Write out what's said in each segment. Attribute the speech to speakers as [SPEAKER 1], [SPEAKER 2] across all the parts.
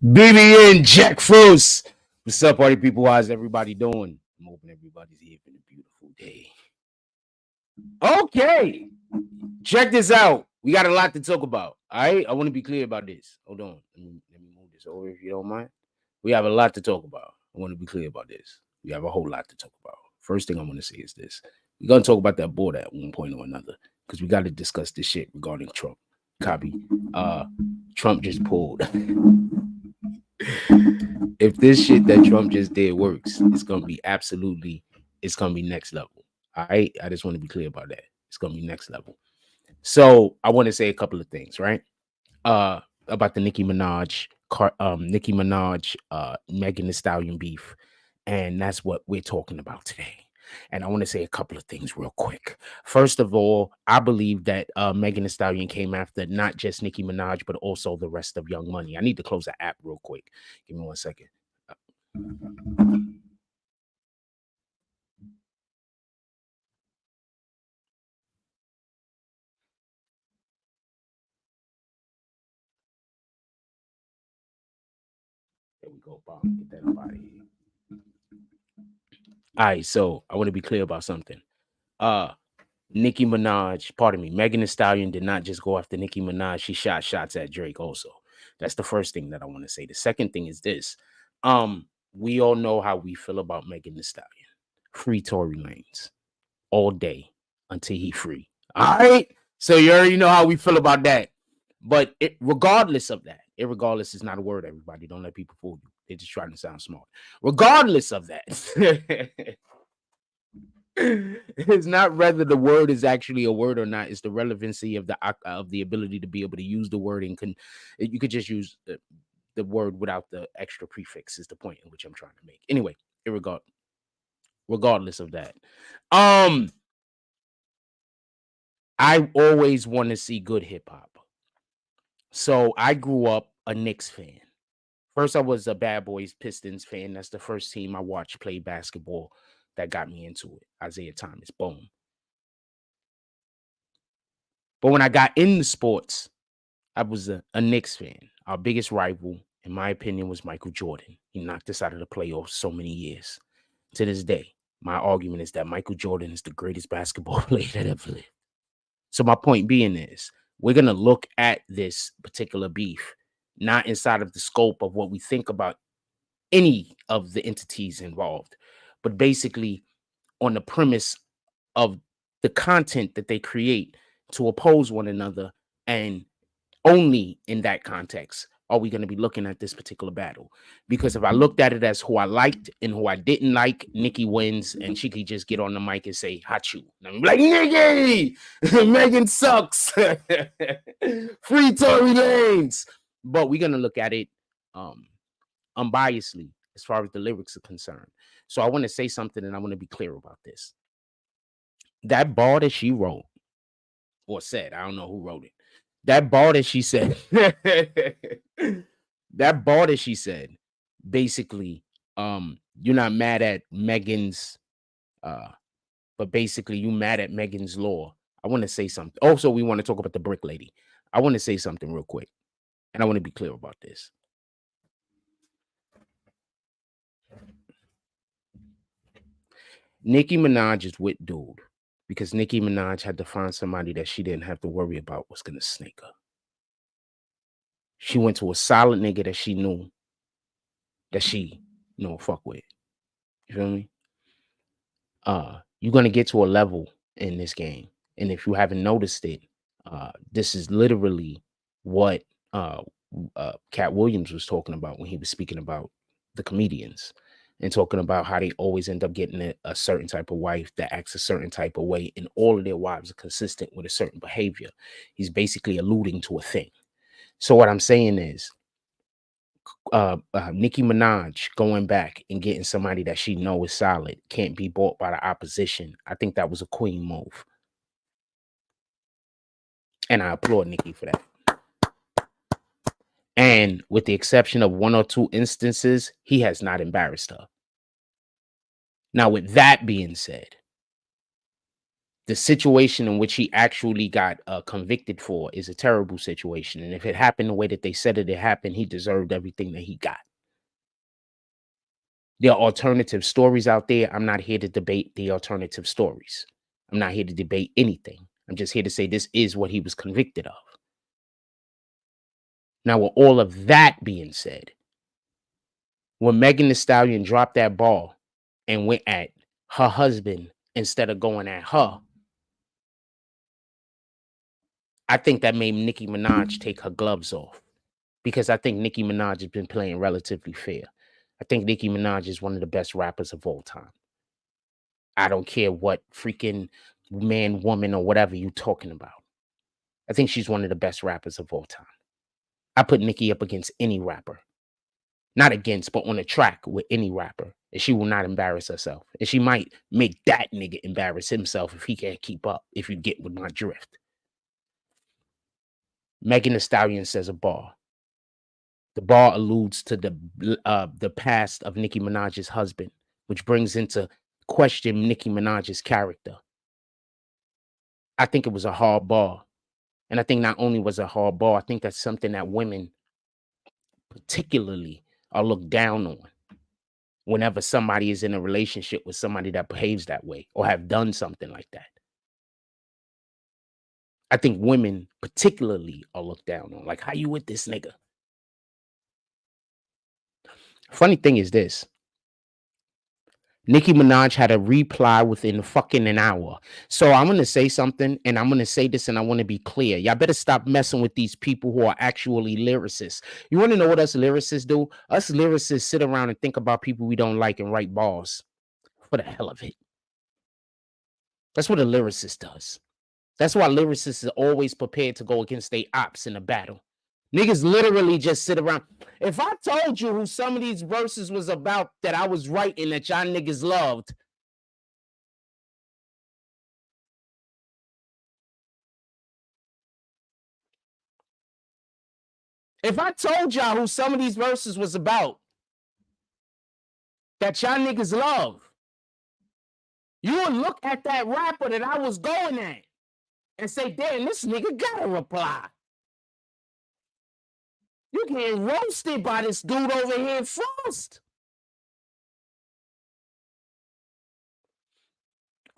[SPEAKER 1] BBN Jack Frost. What's up, party people? How's everybody doing? I'm hoping everybody's here for a beautiful day. Okay, check this out. We got a lot to talk about. All right, I want to be clear about this. Hold on, let me move this over if you don't mind. We have a lot to talk about. I want to be clear about this. We have a whole lot to talk about. First thing I want to say is this: we're gonna talk about that border at one point or another because we got to discuss this shit regarding Trump. Copy. Trump just pulled. If this shit that Trump just did works, it's gonna be next level. All right, I just want to be clear about that. It's gonna be next level. So I want to say a couple of things, right? About the Nicki Minaj, Megan Thee Stallion beef, and that's what we're talking about today. And I want to say a couple of things real quick. First of all, I believe that Megan Thee Stallion came after not just Nicki Minaj, but also the rest of Young Money. I need to close the app real quick. Give me 1 second. There we go, Bob. Get that up out of here. All right, so I want to be clear about something. Nicki Minaj, pardon me, Megan Thee Stallion did not just go after Nicki Minaj. She shot shots at Drake also. That's the first thing that I want to say. The second thing is this. We all know how we feel about Megan Thee Stallion. Free Tory Lanez all day until he free. All right. So you already know how we feel about that. But regardless of that, irregardless is not a word, everybody. Don't let people fool you. They're just trying to sound smart. Regardless of that. It's not whether the word is actually a word or not. It's the relevancy of the ability to be able to use the word, and you could just use the word without the extra prefix is the point in which I'm trying to make. Anyway, regardless of that, I always want to see good hip hop. So I grew up a Knicks fan. First, I was a Bad Boys Pistons fan. That's the first team I watched play basketball that got me into it. Isaiah Thomas, boom. But when I got into sports, I was a Knicks fan. Our biggest rival, in my opinion, was Michael Jordan. He knocked us out of the playoffs so many years. To this day, my argument is that Michael Jordan is the greatest basketball player that ever lived. So my point being is, we're going to look at this particular beef, not inside of the scope of what we think about any of the entities involved, but basically on the premise of the content that they create to oppose one another, and only in that context are we going to be looking at this particular battle. Because if I looked at it as who I liked and who I didn't like, Nicki wins, and she could just get on the mic and say "Hachu," and I'm like, "Nicki, Megan sucks." Free Tory Lanez. But we're gonna look at it unbiasedly as far as the lyrics are concerned. So I want to say something, and I want to be clear about this. That bar that she wrote or said, I don't know who wrote it. That bar that she said, basically, you're not mad at Megan's, but basically you mad at Megan's law. I want to say something. Also, we want to talk about the brick lady. I want to say something real quick, and I want to be clear about this. Nicki Minaj is with dude because Nicki Minaj had to find somebody that she didn't have to worry about was going to snake her. She went to a solid nigga that she knew that she, fuck with. You feel me? You're going to get to a level in this game. And if you haven't noticed it, this is literally what Cat Williams was talking about when he was speaking about the comedians and talking about how they always end up getting a certain type of wife that acts a certain type of way, and all of their wives are consistent with a certain behavior. He's basically alluding to a thing. So what I'm saying is, Nicki Minaj going back and getting somebody that she know is solid can't be bought by the opposition. I think that was a queen move, and I applaud Nicki for that. And with the exception of 1 or 2 instances, he has not embarrassed her. Now, with that being said, the situation in which he actually got convicted for is a terrible situation. And if it happened the way that they said it happened, he deserved everything that he got. There are alternative stories out there. I'm not here to debate the alternative stories. I'm not here to debate anything. I'm just here to say this is what he was convicted of. Now, with all of that being said, when Megan Thee Stallion dropped that ball and went at her husband instead of going at her, I think that made Nicki Minaj take her gloves off, because I think Nicki Minaj has been playing relatively fair. I think Nicki Minaj is one of the best rappers of all time. I don't care what freaking man, woman, or whatever you're talking about. I think she's one of the best rappers of all time. I put Nicki up against any rapper. Not against, but on a track with any rapper. And she will not embarrass herself. And she might make that nigga embarrass himself if he can't keep up, if you get with my drift. Megan Thee Stallion says a bar. The bar alludes to the past of Nicki Minaj's husband, which brings into question Nicki Minaj's character. I think it was a hard bar. And I think not only was it a hard bar, I think that's something that women particularly are looked down on whenever somebody is in a relationship with somebody that behaves that way or have done something like that. I think women particularly are looked down on. Like, how you with this nigga? Funny thing is this. Nicki Minaj had a reply within fucking an hour. So I'm going to say something, and I'm going to say this, and I want to be clear. Y'all better stop messing with these people who are actually lyricists. You want to know what us lyricists do? Us lyricists sit around and think about people we don't like and write bars for the hell of it. That's what a lyricist does. That's why lyricists are always prepared to go against their ops in a battle. Niggas literally just sit around. If I told you who some of these verses was about that I was writing that y'all niggas loved, if I told y'all who some of these verses was about that y'all niggas love, you would look at that rapper that I was going at and say, damn, this nigga got a reply. You getting roasted by this dude over here first.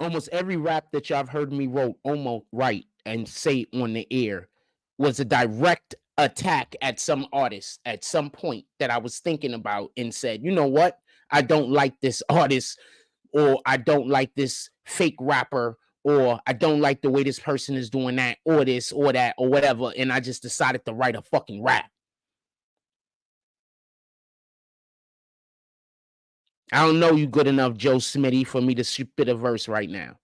[SPEAKER 1] Almost every rap that y'all have heard me write and say on the air was a direct attack at some artist at some point that I was thinking about and said, you know what? I don't like this artist, or I don't like this fake rapper, or I don't like the way this person is doing that, or this, or that, or whatever. And I just decided to write a fucking rap. I don't know you good enough, Joe Smitty, for me to spit a verse right now.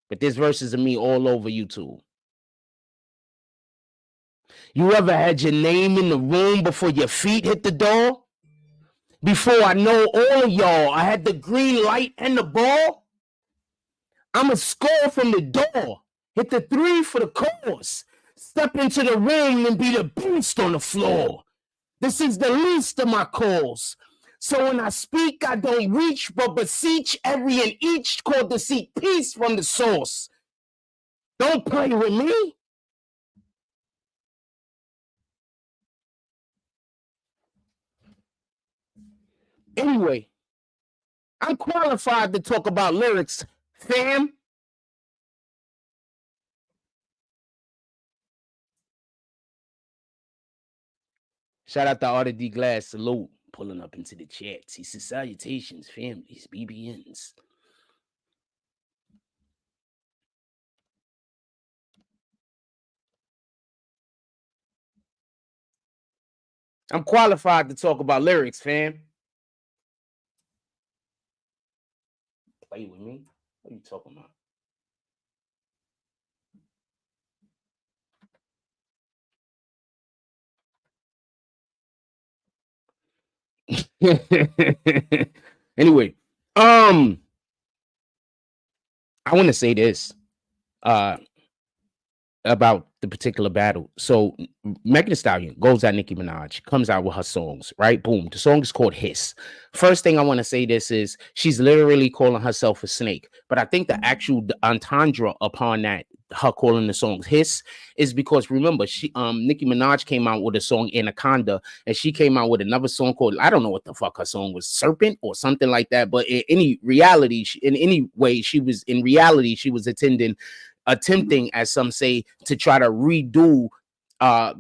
[SPEAKER 1] But this verse is of me all over YouTube. You ever had your name in the room before your feet hit the door? Before I know all of y'all, I had the green light and the ball. I'ma score from the door. Hit the 3 for the cause. Step into the ring and be the beast on the floor. This is the least of my calls. So when I speak, I don't reach, but beseech every and each called to seek peace from the source. Don't play with me. Anyway, I'm qualified to talk about lyrics, fam. Shout out to Artie D. Glass. Salute. Pulling up into the chats. He says, salutations, families, BBNs. I'm qualified to talk about lyrics, fam. Play with me? What are you talking about? Anyway, I want to say this. about the particular battle. So Megan Thee Stallion goes at Nicki Minaj, comes out with her songs, right? Boom. The song is called Hiss. First thing I want to say this is she's literally calling herself a snake. But I think the actual entendre upon that, her calling the songs Hiss, is because remember, Nicki Minaj came out with a song Anaconda, and she came out with another song called, I don't know what the fuck her song was, Serpent or something like that. But in any reality, in any way, she was attempting, as some say, to try to redo uh,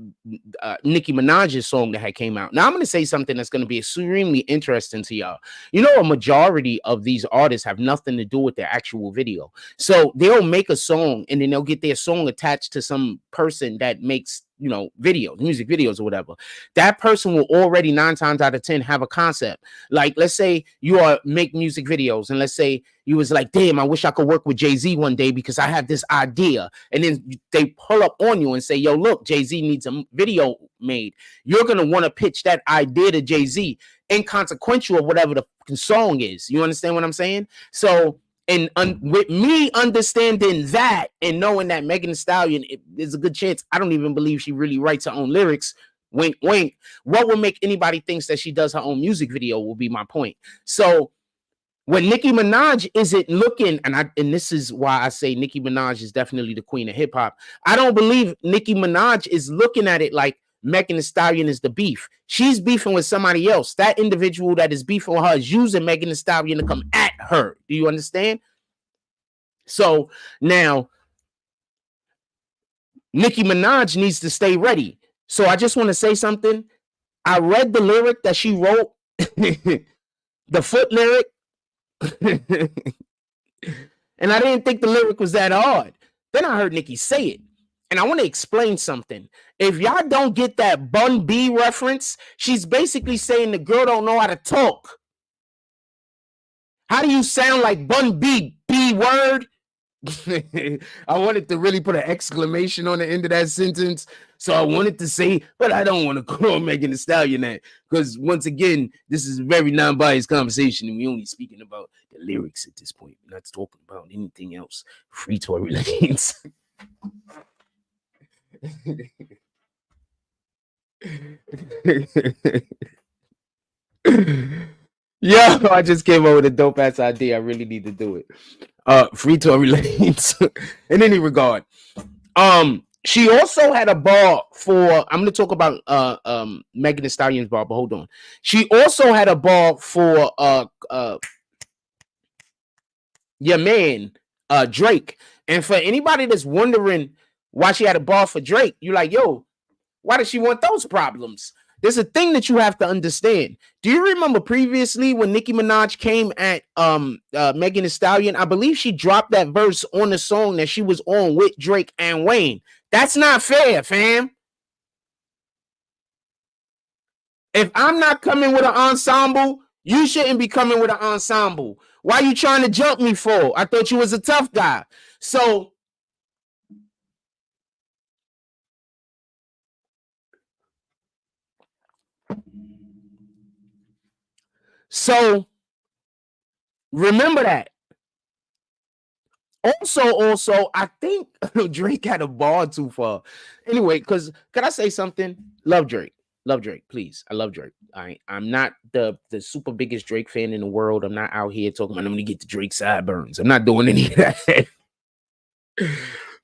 [SPEAKER 1] Nicki Minaj's song that had came out. Now I'm going to say something that's going to be extremely interesting to y'all. You know, a majority of these artists have nothing to do with their actual video. So they'll make a song and then they'll get their song attached to some person that makes, you know, videos, music videos or whatever. That person will already 9 times out of 10 have a concept. Like, let's say you are make music videos, and let's say you was like, damn, I wish I could work with Jay-Z one day because I have this idea. And then they pull up on you and say, yo, look, Jay-Z needs a video made. You're going to want to pitch that idea to Jay-Z, inconsequential of whatever the song is. You understand what I'm saying? So, and with me understanding that and knowing that Megan Thee Stallion, there's a good chance I don't even believe she really writes her own lyrics. Wink, wink. What will make anybody think that she does her own music video will be my point. So when Nicki Minaj isn't looking, and this is why I say Nicki Minaj is definitely the queen of hip hop. I don't believe Nicki Minaj is looking at it like Megan Thee Stallion is the beef. She's beefing with somebody else. That individual that is beefing with her is using Megan Thee Stallion to come at her. Do you understand? So now Nicki Minaj needs to stay ready. So I just want to say something. I read the lyric that she wrote, the foot lyric, and I didn't think the lyric was that hard. Then I heard Nicki say it. And I want to explain something. If y'all don't get that Bun B reference, she's basically saying the girl don't know how to talk. How do you sound like Bun B? B word? I wanted to really put an exclamation on the end of that sentence. So I wanted to say, but I don't want to call Megan Thee Stallion that, because once again, this is a very non-biased conversation, and we're only speaking about the lyrics at this point. We're not talking about anything else. Free Tory Lanez. Yeah, I just came up with a dope ass idea. I really need to do it. Free Tory Lanez. In any regard, she also had a bar for. I'm going to talk about Megan Thee Stallion's bar, but hold on. She also had a bar for your man Drake. And for anybody that's wondering why she had a bar for Drake, you're like, yo, why does she want those problems? There's a thing that you have to understand. Do you remember previously when Nicki Minaj came at Megan Thee Stallion? I believe she dropped that verse on the song that she was on with Drake and Wayne. That's not fair, fam. If I'm not coming with an ensemble, you shouldn't be coming with an ensemble. Why are you trying to jump me for? I thought you was a tough guy. So remember that. Also, I think Drake had a bar too far. Anyway, because can I say something? Love Drake. Love Drake, please. I love Drake. I'm not the super biggest Drake fan in the world. I'm not out here talking about I'm gonna get the Drake sideburns. I'm not doing any of that.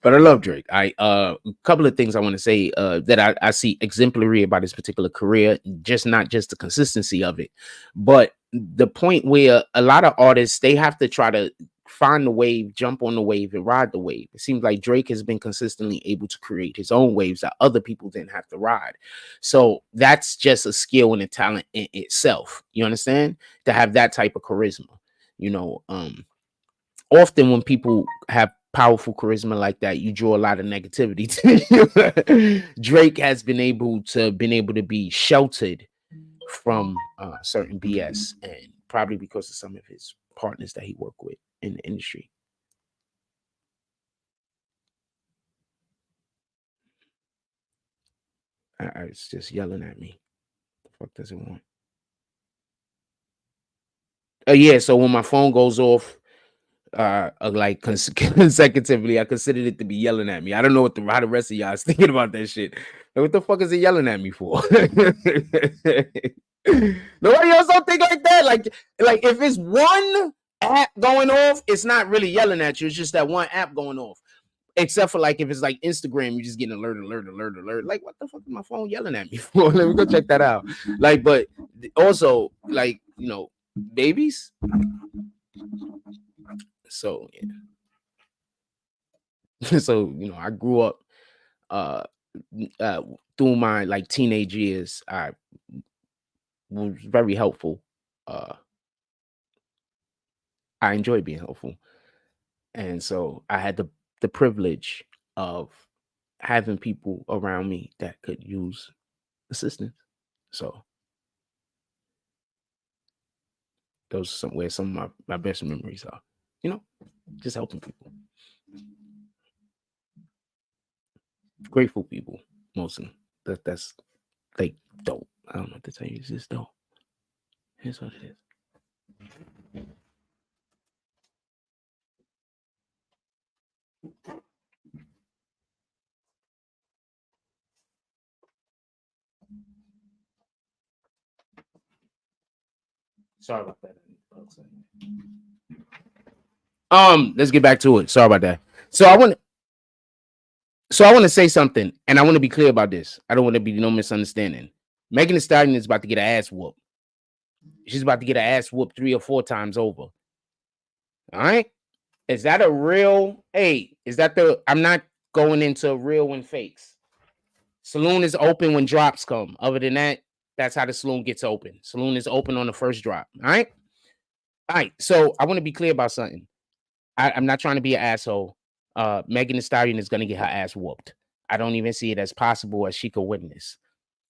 [SPEAKER 1] But I love Drake. A couple of things I want to say that I see exemplary about his particular career, not just the consistency of it, but the point where a lot of artists, they have to try to find the wave, jump on the wave, and ride the wave. It seems like Drake has been consistently able to create his own waves that other people didn't have to ride. So that's just a skill and a talent in itself. You understand? To have that type of charisma. You know, often when people have powerful charisma like that, you draw a lot of negativity to you. Drake has been able to be sheltered from certain BS, and probably because of some of his partners that he worked with in the industry. It's just yelling at me. The fuck does it want? Yeah, so when my phone goes off, like consecutively. I considered it to be yelling at me. I don't know how the rest of y'all is thinking about that shit. Like, what the fuck is it yelling at me for? Nobody else don't think like that. Like if it's one app going off, it's not really yelling at you. It's just that one app going off. Except for like if it's like Instagram, you just getting alert. Like, what the fuck is my phone yelling at me for? Let me go check that out. Like, but also, like, babies. So yeah. So I grew up uh, uh through my like teenage years. I was very helpful. Uh, I enjoy being helpful, and so I had the privilege of having people around me that could use assistance. So those are some of my best memories are, you know, just helping people, grateful people mostly. That's like dope. I don't know what to tell you. It's just dope. Here's what it is. Sorry about that. Let's get back to it. Sorry about that. So I want to say something, and I want to be clear about this. I don't want to be no misunderstanding. Megan Thee Stallion is about to get her ass whooped. She's about to get her ass whooped 3 or 4 times over. All right. Is that a real? Hey, is that the? I'm not going into real and fakes. Saloon is open when drops come. Other than that, that's how the saloon gets open. Saloon is open on the first drop. All right. All right. So I want to be clear about something. I'm not trying to be an asshole. Megan Thee Stallion is going to get her ass whooped. I don't even see it as possible as she could witness.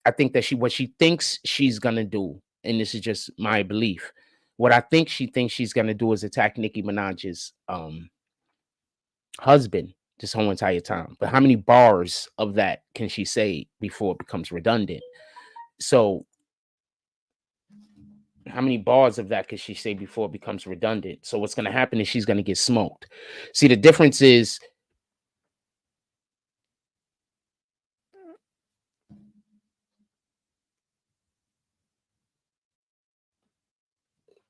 [SPEAKER 1] I think that what she thinks she's gonna do, and this is just my belief. What I think she thinks she's gonna do is attack Nicki Minaj's husband this whole entire time. But how many bars of that can she say before it becomes redundant? So how many bars of that could she say before it becomes redundant? So what's gonna happen is she's gonna get smoked. See, the difference is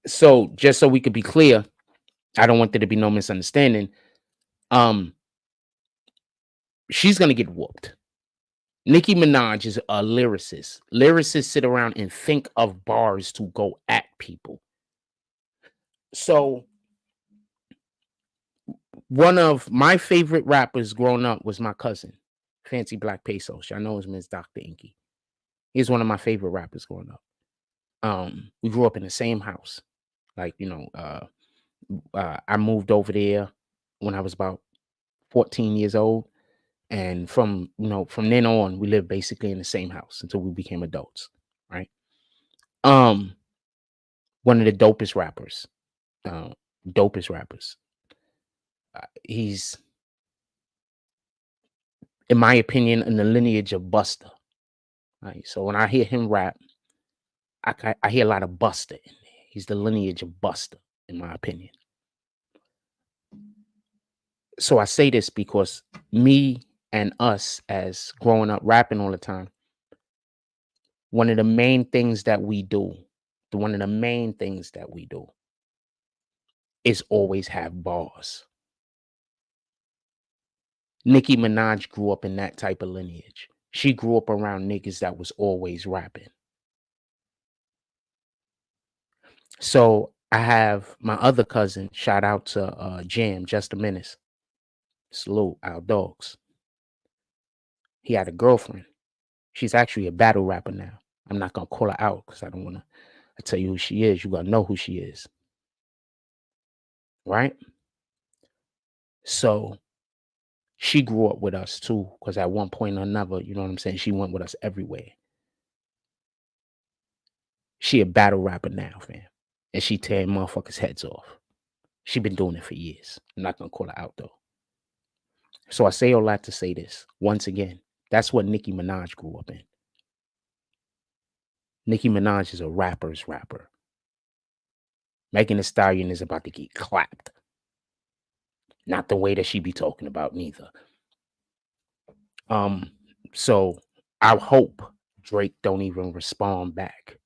[SPEAKER 1] so just so we could be clear, I don't want there to be no misunderstanding. Um, she's gonna get whooped. Nicki Minaj is a lyricist. Lyricists sit around and think of bars to go at people. So one of my favorite rappers growing up was my cousin, Fancy Black Pesos. Y'all know him as Dr. Inky. He's one of my favorite rappers growing up. We grew up in the same house. Like, I moved over there when I was about 14 years old. And from then on, we lived basically in the same house until we became adults. Right. Um, One of the dopest rappers. Uh, dopest rappers. He's, in my opinion, in the lineage of Buster. Right. So when I hear him rap, I hear a lot of Buster in there. He's the lineage of Buster, in my opinion. So I say this because me and us, as growing up rapping all the time, one of the main things that we do, one of the main things that we do is always have bars. Nicki Minaj grew up in that type of lineage. She grew up around niggas that was always rapping. So I have my other cousin, shout out to Jam, Just a Menace. Salute our dogs. He had a girlfriend. She's actually a battle rapper now. I'm not gonna call her out because I don't wanna tell you who she is. You gotta know who she is. Right? So she grew up with us too, because at one point or another, you know what I'm saying? She went with us everywhere. She a battle rapper now, fam. And she tearing motherfuckers' heads off. She been doing it for years. I'm not gonna call her out though. So I say all that to say this. Once again, that's what Nicki Minaj grew up in. Nicki Minaj is a rapper's rapper. Megan Thee Stallion is about to get clapped. Not the way that she be talking about neither. So I hope Drake don't even respond back.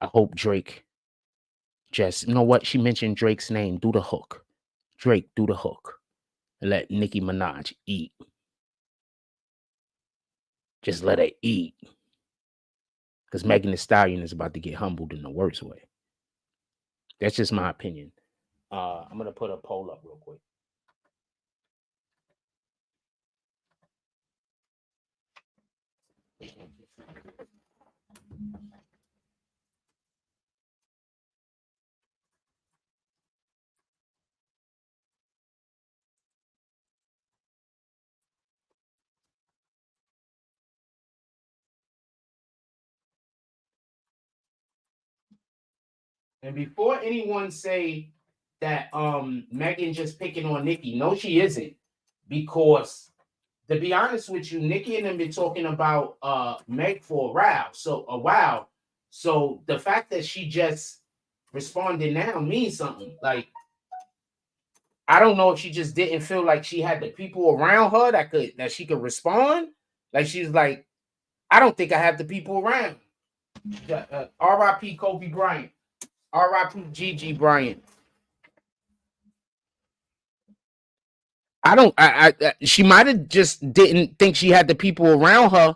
[SPEAKER 1] I hope Drake just, you know what? She mentioned Drake's name. Do the hook. Drake, do the hook. And let Nicki Minaj eat. Just let her eat. Because Megan Thee Stallion is about to get humbled in the worst way. That's just my opinion. I'm going to put a poll up real quick. And before anyone say that Megan just picking on Nicki, no, she isn't. Because to be honest with you, Nicki and them been talking about Meg for a while. So the fact that she just responded now means something. Like, I don't know if she just didn't feel like she had the people around her that she could respond. Like, she's like, I don't think I have the people around. R.I.P. Kobe Bryant. R.I.P. Gigi Bryant. I don't. She might have just didn't think she had the people around her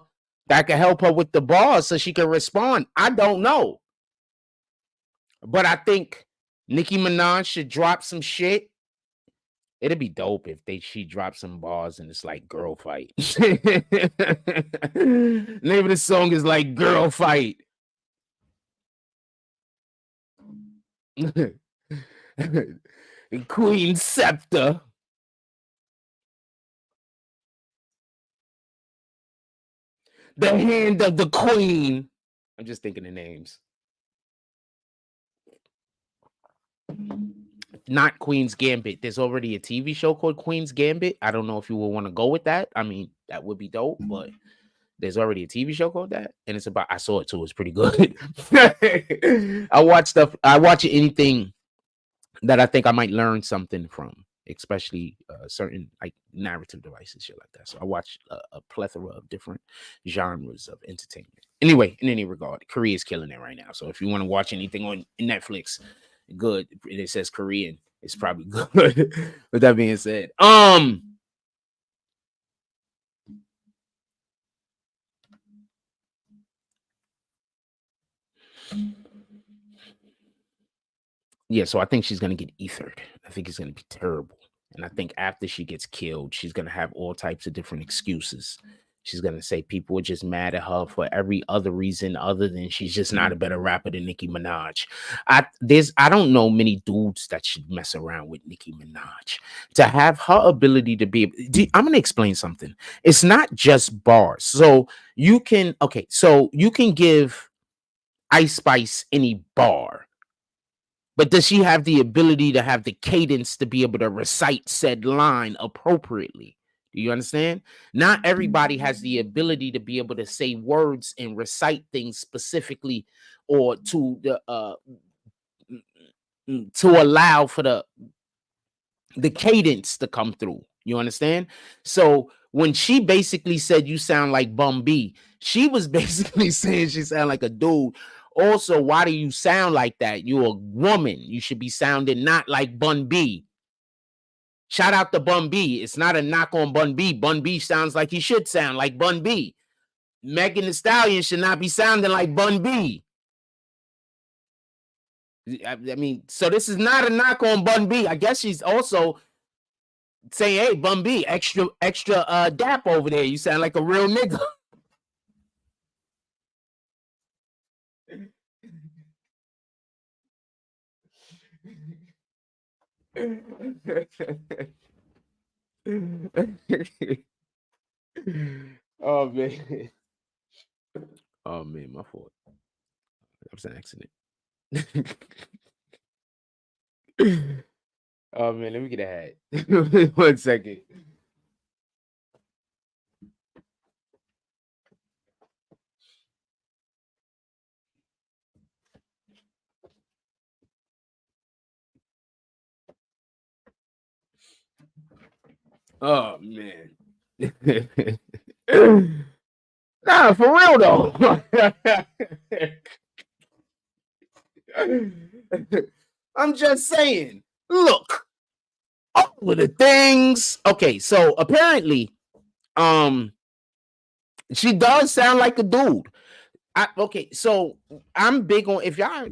[SPEAKER 1] that could help her with the bars so she could respond. I don't know, but I think Nicki Minaj should drop some shit. It'd be dope if she dropped some bars and it's like girl fight. Name of the song is like girl fight. Queen Scepter. The hand of the queen. I'm just thinking of names. Not Queen's Gambit. There's already a TV show called Queen's Gambit. I don't know if you will want to go with that. I mean, that would be dope, but there's already a TV show called that, and it's about. I saw it too. It's pretty good. I watch anything that I think I might learn something from, especially certain like narrative devices, shit like that. So I watch a plethora of different genres of entertainment. Anyway, in any regard, Korea is killing it right now. So if you want to watch anything on Netflix, good, and it says Korean, it's probably good. With that being said, yeah, so I think she's gonna get ethered. I think it's gonna be terrible. And I think after she gets killed, she's gonna have all types of different excuses. She's gonna say people are just mad at her for every other reason other than she's just not a better rapper than Nicki Minaj. I don't know many dudes that should mess around with Nicki Minaj. To have her ability to be I'm gonna explain something. It's not just bars. So you can give Ice Spice any bar. But does she have the ability to have the cadence to be able to recite said line appropriately? Do you understand? Not everybody has the ability to be able to say words and recite things specifically or to allow for the cadence to come through. You understand? So when she basically said you sound like Bum B, she was basically saying she sound like a dude. Also, why do you sound like that? You're a woman. You should be sounding not like Bun B. Shout out to Bun B. It's not a knock on Bun B. Bun B sounds like he should sound like Bun B. Megan Thee Stallion should not be sounding like Bun B. I mean, so this is not a knock on Bun B. I guess she's also saying, hey, Bun B, extra dap over there. You sound like a real nigga. Oh man. Oh man, my fault. That was an accident. Oh man, let me get a hat. 1 second. Oh man. Nah, for real though. I'm just saying. Look, all of the things. Okay, so apparently, she does sound like a dude. Okay, so I'm big on if y'all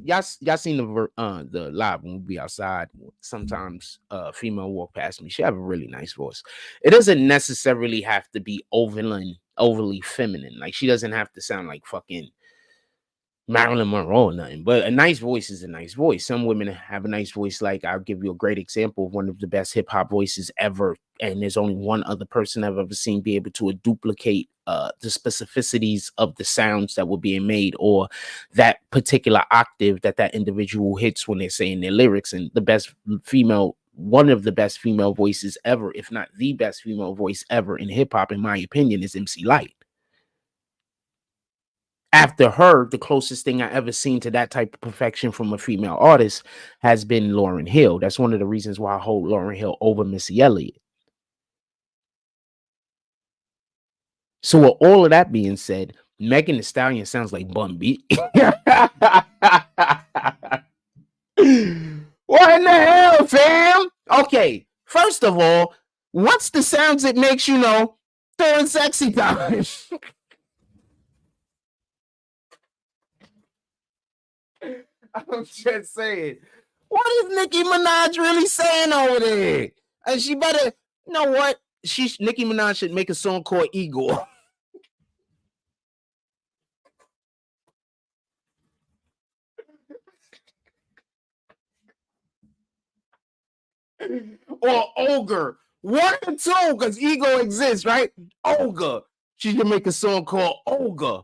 [SPEAKER 1] seen the live when we be outside. Sometimes female walk past me. She have a really nice voice. It doesn't necessarily have to be overly feminine. Like she doesn't have to sound like fucking Marilyn Monroe or nothing, but a nice voice is a nice voice. Some women have a nice voice. Like I'll give you a great example of one of the best hip hop voices ever, and there's only one other person I've ever seen be able to duplicate the specificities of the sounds that were being made or that particular octave that individual hits when they're saying their lyrics. And the best female, one of the best female voices ever, if not the best female voice ever in hip hop, in my opinion, is MC Lyte. After her, the closest thing I ever seen to that type of perfection from a female artist has been Lauryn Hill. That's one of the reasons why I hold Lauryn Hill over Missy Elliott. So with all of that being said, Megan Thee Stallion sounds like Bun B. What in the hell, fam? Okay, first of all, what's the sounds that makes you know throwing sexy time? I'm just saying, what is Nicki Minaj really saying over there? And she better, you know what? Nicki Minaj should make a song called Igor. Or Ogre. One and two, because ego exists, right? Ogre. She should make a song called Ogre.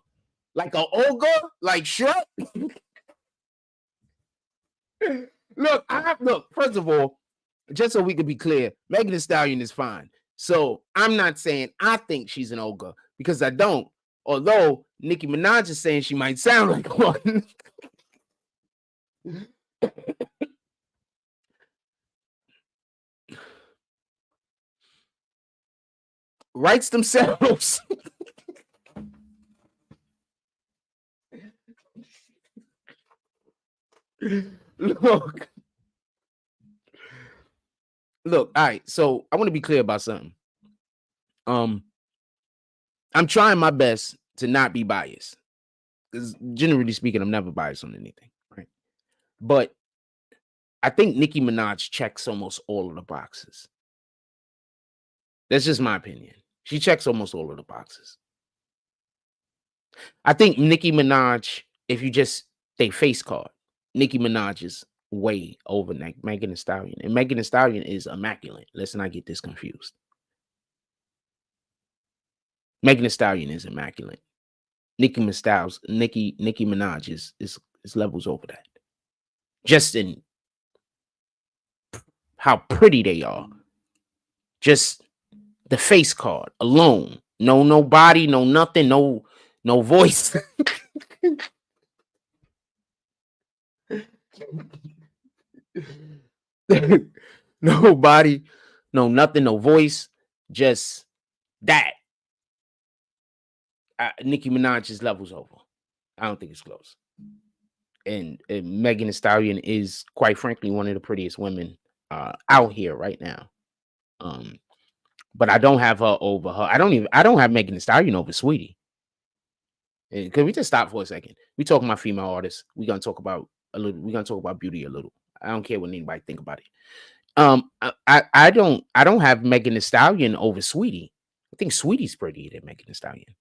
[SPEAKER 1] Like a ogre? Like Shrek? Look, first of all, just so we can be clear, Megan Thee Stallion is fine. So I'm not saying I think she's an ogre because I don't. Although Nicki Minaj is saying she might sound like one. Writes themselves. Look, all right. So I want to be clear about something. I'm trying my best to not be biased. Because generally speaking, I'm never biased on anything, right? But I think Nicki Minaj checks almost all of the boxes. That's just my opinion. She checks almost all of the boxes. I think Nicki Minaj, if you just they face card, Nicki Minaj is way over Megan Thee Stallion. And Megan Thee Stallion is immaculate. Let's not get this confused. Megan Thee Stallion is immaculate. Nicki Minaj is levels over that. Just in how pretty they are. Just the face card alone. No body, no nothing, no voice. No body, no nothing, no voice, just that. Nicki Minaj's levels over. I don't think it's close. And Megan Thee Stallion is, quite frankly, one of the prettiest women out here right now. But I don't have her over her. I don't have Megan Thee Stallion over Sweetie. Can we just stop for a second? We talking about female artists. We're gonna talk about beauty a little. I don't care what anybody think about it. I don't have Megan Thee Stallion over Sweetie. I think Sweetie's prettier than Megan Thee Stallion.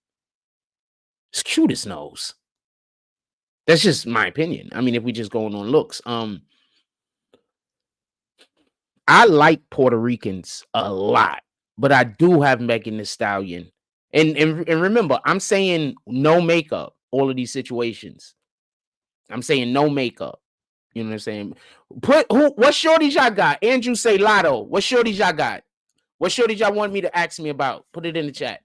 [SPEAKER 1] It's cute as nose. That's just my opinion. I mean, if we just going on looks, I like Puerto Ricans a lot, but I do have Megan Thee Stallion. And remember, I'm saying no makeup, all of these situations. I'm saying no makeup. You know what I'm saying? What shorties y'all got? Andrew say Lotto. What shorties y'all got? What shorties y'all want me to ask me about? Put it in the chat.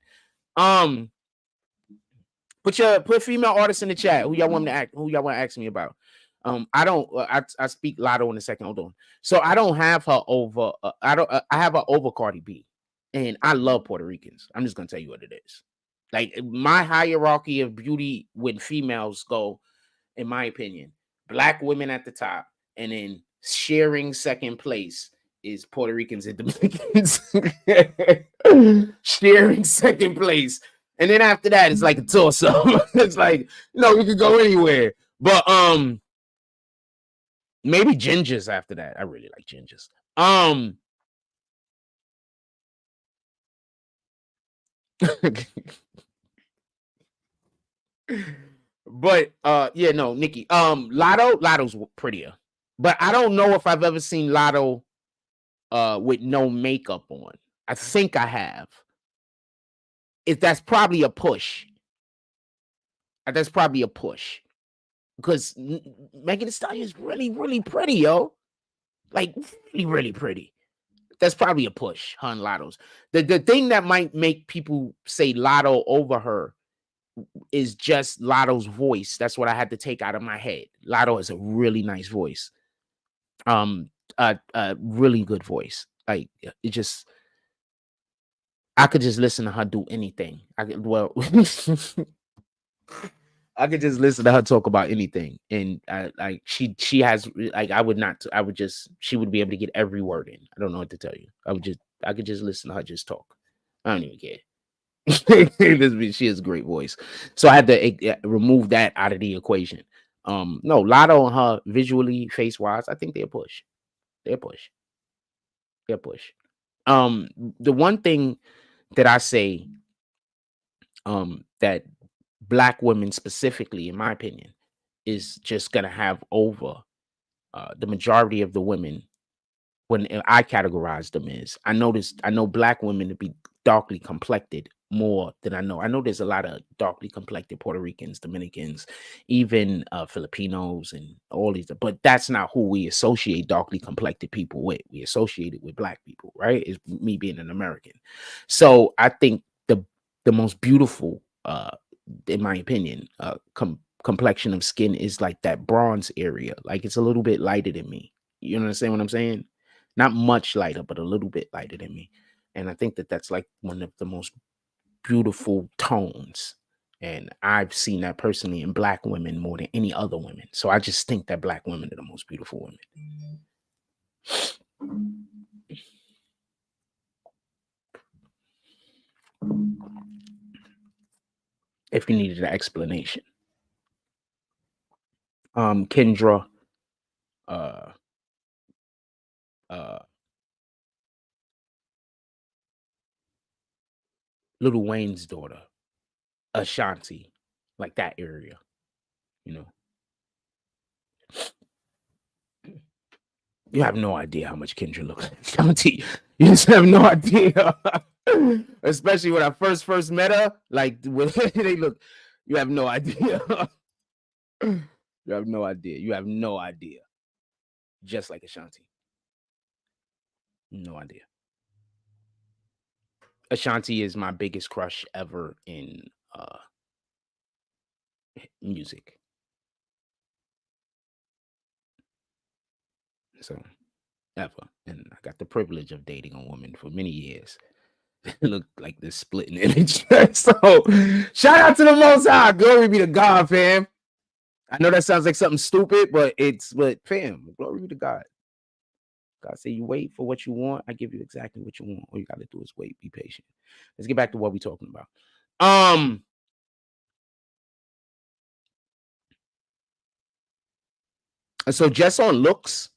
[SPEAKER 1] Put female artists in the chat. Who y'all want to ask me about? I speak Lotto in a second. Hold on. So I don't have her over. I have her over Cardi B. And I love Puerto Ricans. I'm just gonna tell you what it is. Like my hierarchy of beauty when females go, in my opinion, black women at the top, and then sharing second place is Puerto Ricans and Dominicans. Sharing second place. And then after that, it's like a toss-up. It's like, you could go anywhere. But maybe gingers after that. I really like gingers. But yeah, no, Nicki. Lotto's prettier. But I don't know if I've ever seen Lotto with no makeup on. I think I have. If that's probably a push. That's probably a push. Because Megan Thee Stallion is really, really pretty, yo. Like really, really pretty. That's probably a push, her and Lotto's. The thing that might make people say Lotto over her is just Lotto's voice. That's what I had to take out of my head. Lotto has a really nice voice. A really good voice. Like it just, I could just listen to her do anything. I could I could just listen to her talk about anything, and like she has like I would just she would be able to get every word in. I don't know what to tell you. I could just listen to her just talk. I don't even care. She has a great voice, so I had to remove that out of the equation. No, Lotto and her visually, face wise, I think they're push. They're push. They're push. The one thing that I say, that black women specifically, in my opinion, is just gonna have over the majority of the women when I categorize them is I know black women to be darkly complected more than I know. I know there's a lot of darkly complected Puerto Ricans, Dominicans, even Filipinos and all these, but that's not who we associate darkly complected people with. We associate it with black people, right? It's me being an American. So I think the most beautiful, in my opinion, complexion of skin is like that bronze area. Like it's a little bit lighter than me. You understand what I'm saying? Not much lighter, but a little bit lighter than me. And I think that that's like one of the most beautiful tones. And I've seen that personally in black women more than any other women. So I just think that black women are the most beautiful women. If you needed an explanation. Kendra, uh, uh, Lil Wayne's daughter, Ashanti, like that area, you know. You have no idea how much Kendra looks like Ashanti. You just have no idea. Especially when I first met her, like when they look, you have no idea. You have no idea. You have no idea. Just like Ashanti. No idea. Ashanti is my biggest crush ever in music. So ever. And I got the privilege of dating a woman for many years. Look like this splitting image. So shout out to the Most High. Glory be to God, fam. I know that sounds like something stupid, but fam, glory be to God. God say you wait for what you want. I give you exactly what you want. All you got to do is wait, be patient. Let's get back to what we're talking about. So just on looks,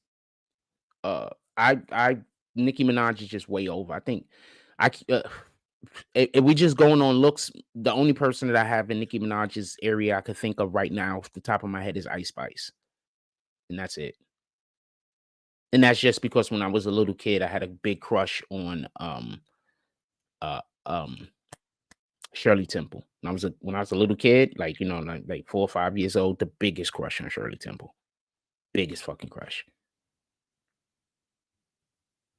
[SPEAKER 1] I Nicki Minaj is just way over. I think if we just going on looks, the only person that I have in Nicki Minaj's area I could think of right now off the top of my head is Ice Spice. And that's it. And that's just because when I was a little kid, I had a big crush on uh um Shirley Temple. When I was a little kid, like like 4 or 5 years old, the biggest crush on Shirley Temple. Biggest fucking crush.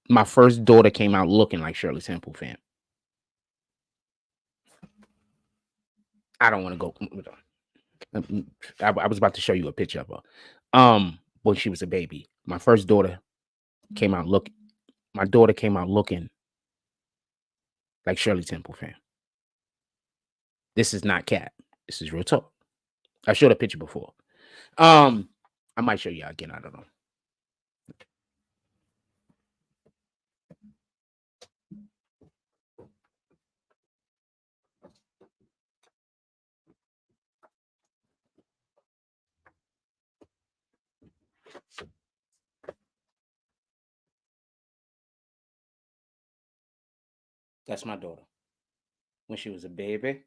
[SPEAKER 1] My first daughter came out looking like Shirley Temple, fam. I don't want to go. I was about to show you a picture of her. When she was a baby. My first daughter came out looking. My daughter came out looking Like Shirley Temple, fam. This is not cat. This is real talk. I showed a picture before. I might show you again. I don't know. That's my daughter when she was a baby.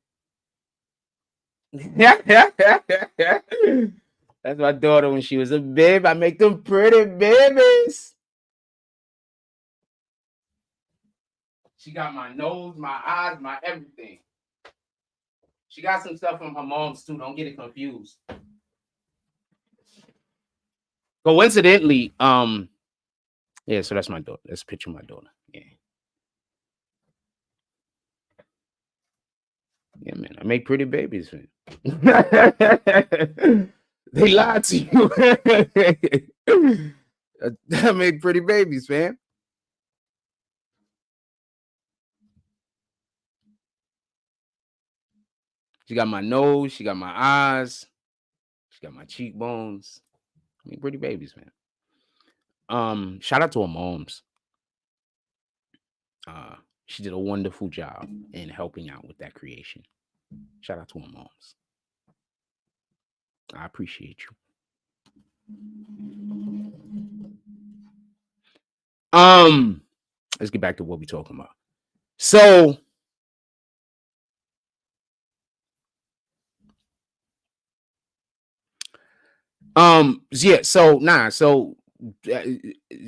[SPEAKER 1] That's my daughter when she was a babe. I make them pretty babies. She got my nose, my eyes, my everything. She got some stuff from her mom's too. Don't get it confused. Coincidentally, yeah, so that's my daughter. That's a picture of my daughter. Yeah. Yeah, man. I make pretty babies, man. They lied to you. I make pretty babies, man. She got my nose, she got my eyes, she got my cheekbones. I mean, pretty babies, man. Shout out to her moms. She did a wonderful job in helping out with that creation. Shout out to her moms. I appreciate you. Let's get back to what we're talking about. So, yeah. So,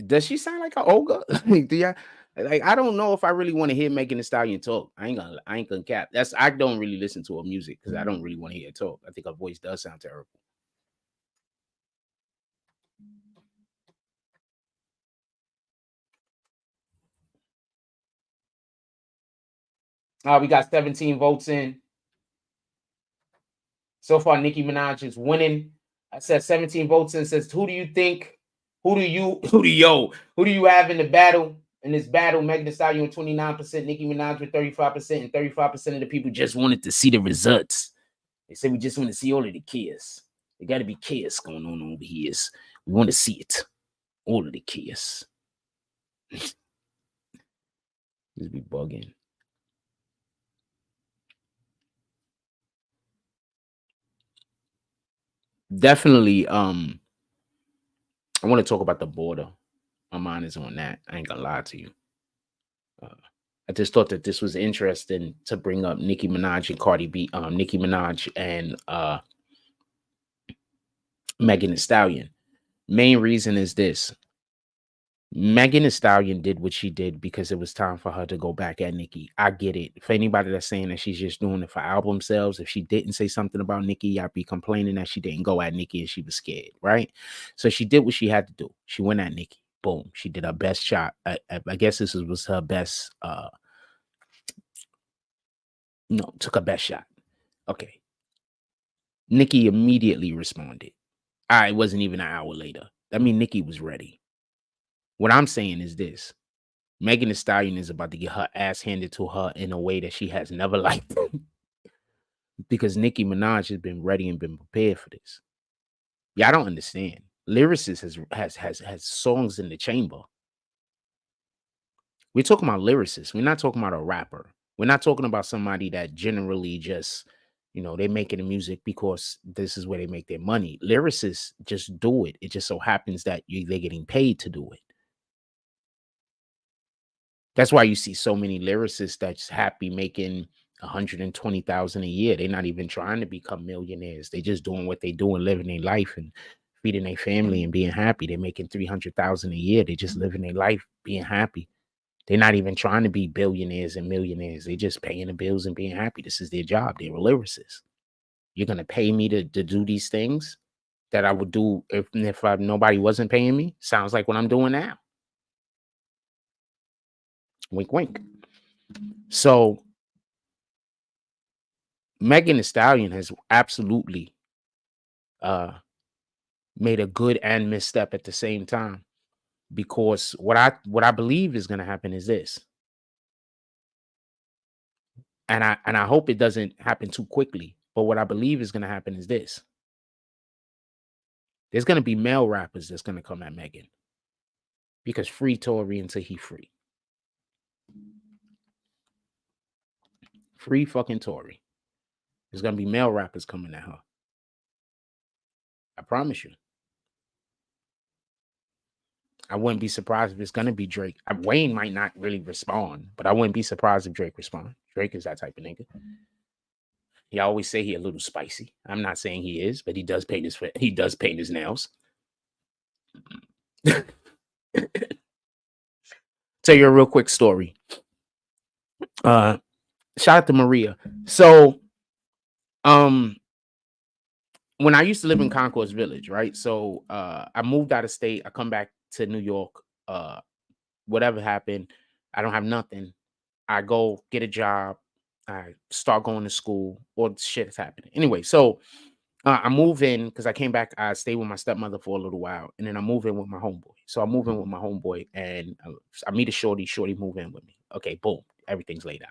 [SPEAKER 1] does she sound like an ogre? Do you like? I don't know if I really want to hear Megan Thee Stallion talk. I ain't gonna cap. I don't really listen to her music because I don't really want to hear her talk. I think her voice does sound terrible. We got 17 votes in. So far, Nicki Minaj is winning. I said 17 votes in. Says, who do you think? Who do you have in the battle? In this battle, Megan Thee Stallion with 29%, Nicki Minaj with 35%, and 35% of the people just wanted to see the results. They said we just want to see all of the chaos. There got to be chaos going on over here. We want to see it. All of the chaos. Just be bugging. Definitely, I want to talk about the border. My mind is on that. I ain't gonna lie to you. I just thought that this was interesting to bring up Nicki Minaj and Cardi B, Nicki Minaj and Megan Thee Stallion. Main reason is this. Megan Thee Stallion did what she did because it was time for her to go back at Nicki. I get it. For anybody that's saying that she's just doing it for album sales, if she didn't say something about Nicki, I'd be complaining that she didn't go at Nicki and she was scared, right? So she did what she had to do. She went at Nicki. Boom. She did her best shot. I guess this was her best. No, took her best shot. Okay. Nicki immediately responded. It wasn't even an hour later. I mean, Nicki was ready. What I'm saying is this. Megan Thee Stallion is about to get her ass handed to her in a way that she has never liked. Because Nicki Minaj has been ready and been prepared for this. Yeah, I don't understand. Lyricist has songs in the chamber. We're talking about lyricists. We're not talking about a rapper. We're not talking about somebody that generally just, they're making the music because this is where they make their money. Lyricists just do it. It just so happens that they're getting paid to do it. That's why you see so many lyricists that's happy making 120,000 a year. They're not even trying to become millionaires. They just doing what they do and living their life and feeding their family and being happy. They're making 300,000 a year. They just living their life being happy. They're not even trying to be billionaires and millionaires. They're just paying the bills and being happy. This is their job. They're a lyricist. You're gonna pay me to do these things that I would do if nobody wasn't paying me. Sounds like what I'm doing now. Wink, wink. So Megan Thee Stallion has absolutely made a good and misstep at the same time, because what I believe is going to happen is this. And I hope it doesn't happen too quickly. But what I believe is going to happen is this. There's going to be male rappers that's going to come at Megan. Because free Tory until he free. Free fucking Tory. There's going to be male rappers coming at her. I promise you. I wouldn't be surprised if it's going to be Drake. Wayne might not really respond, but I wouldn't be surprised if Drake respond. Drake is that type of nigga. He always say he a little spicy. I'm not saying he is, but he does paint his nails. Tell you a real quick story. Shout out to Maria. So, when I used to live in Concourse Village, right? So, I moved out of state. I come back to New York. Whatever happened, I don't have nothing. I go get a job. I start going to school. All the shit is happening. Anyway, so I move in because I came back. I stayed with my stepmother for a little while, and then I move in with my homeboy. So I move in with my homeboy, and I meet a shorty. Shorty move in with me. Okay, boom, everything's laid out.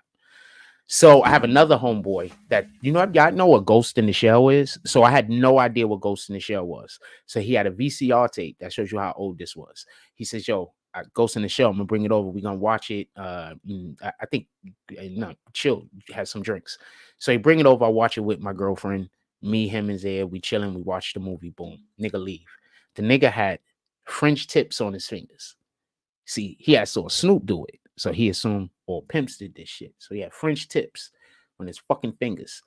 [SPEAKER 1] So I have another homeboy that, y'all know what Ghost in the Shell is. So I had no idea what Ghost in the Shell was. So he had a VCR tape that shows you how old this was. He says, yo, Ghost in the Shell, I'm gonna bring it over. We're gonna watch it. I think, chill, have some drinks. So he bring it over. I watch it with my girlfriend. Me, him is there. We chilling. We watch the movie. Boom. Nigga leave. The nigga had French tips on his fingers. See, he had saw Snoop do it. So he assumed all pimps did this shit. So he had French tips on his fucking fingers.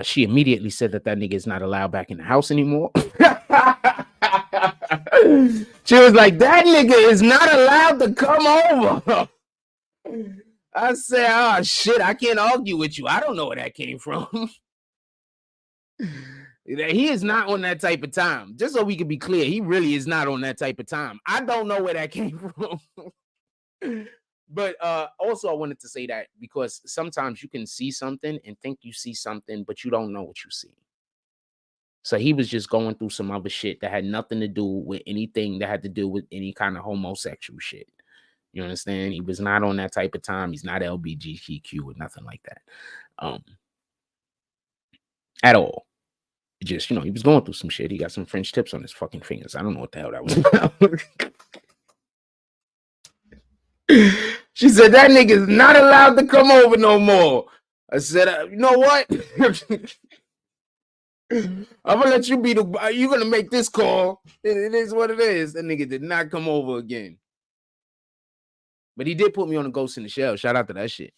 [SPEAKER 1] She immediately said that nigga is not allowed back in the house anymore. She was like, that nigga is not allowed to come over. I said, oh shit, I can't argue with you. I don't know where that came from. He is not on that type of time. Just so we can be clear, he really is not on that type of time. I don't know where that came from. But also I wanted to say that because sometimes you can see something and think you see something, but you don't know what you see. So he was just going through some other shit that had nothing to do with anything that had to do with any kind of homosexual shit. You understand? He was not on that type of time. He's not LGBTQ or nothing like that. At all. Just, he was going through some shit. He got some French tips on his fucking fingers. I don't know what the hell that was about. She said, that nigga's not allowed to come over no more. I said, you know what? I'm gonna let you you're gonna make this call. It is what it is. That nigga did not come over again. But he did put me on a Ghost in the Shell. Shout out to that shit.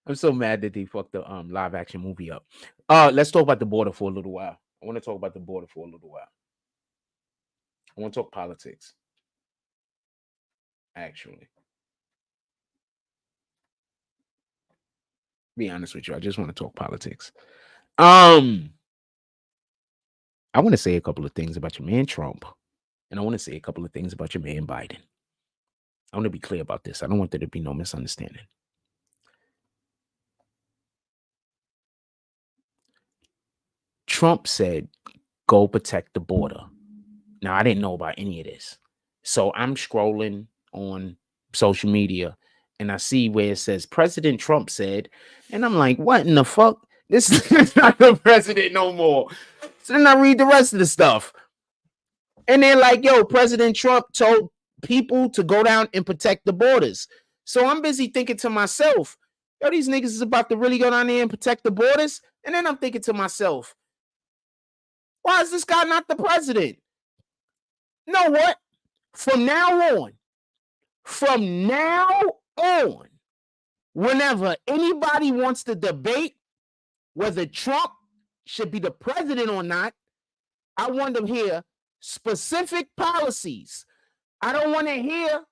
[SPEAKER 1] I'm so mad that they fucked the live action movie up. Let's talk about the border for a little while. I want to talk about the border for a little while. I want to talk politics. Actually. Be honest with you, I just want to talk politics. I want to say a couple of things about your man Trump, and I want to say a couple of things about your man Biden. I want to be clear about this. I don't want there to be no misunderstanding. Trump said, go protect the border. Now, I didn't know about any of this. So I'm scrolling on social media and I see where it says President Trump said, and I'm like, what in the fuck? This is not the president no more. So then I read the rest of the stuff. And they're like, yo, President Trump told people to go down and protect the borders. So I'm busy thinking to myself, yo, these niggas is about to really go down there and protect the borders. And then I'm thinking to myself, why is this guy not the president? You know what? From now on, whenever anybody wants to debate whether Trump should be the president or not, I want to hear specific policies. I don't want to hear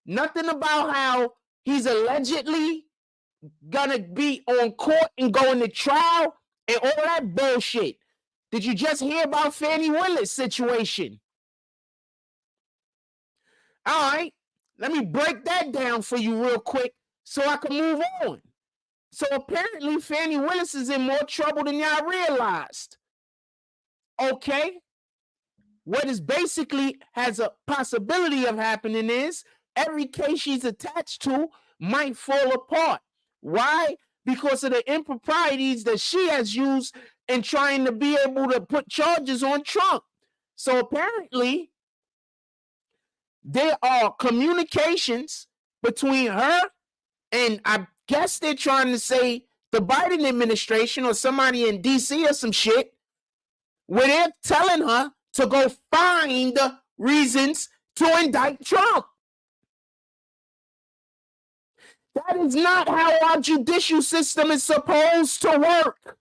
[SPEAKER 1] nothing about how he's allegedly gonna be on court and going to trial and all that bullshit. Did you just hear about Fannie Willis situation? All right, let me break that down for you real quick so I can move on. So apparently Fannie Willis is in more trouble than y'all realized. Okay. What is basically has a possibility of happening is every case she's attached to might fall apart. Why? Because of the improprieties that she has used in trying to be able to put charges on Trump. So apparently, there are communications between her and I guess they're trying to say the Biden administration or somebody in DC or some shit, where they're telling her to go find reasons to indict Trump. That is not how our judicial system is supposed to work.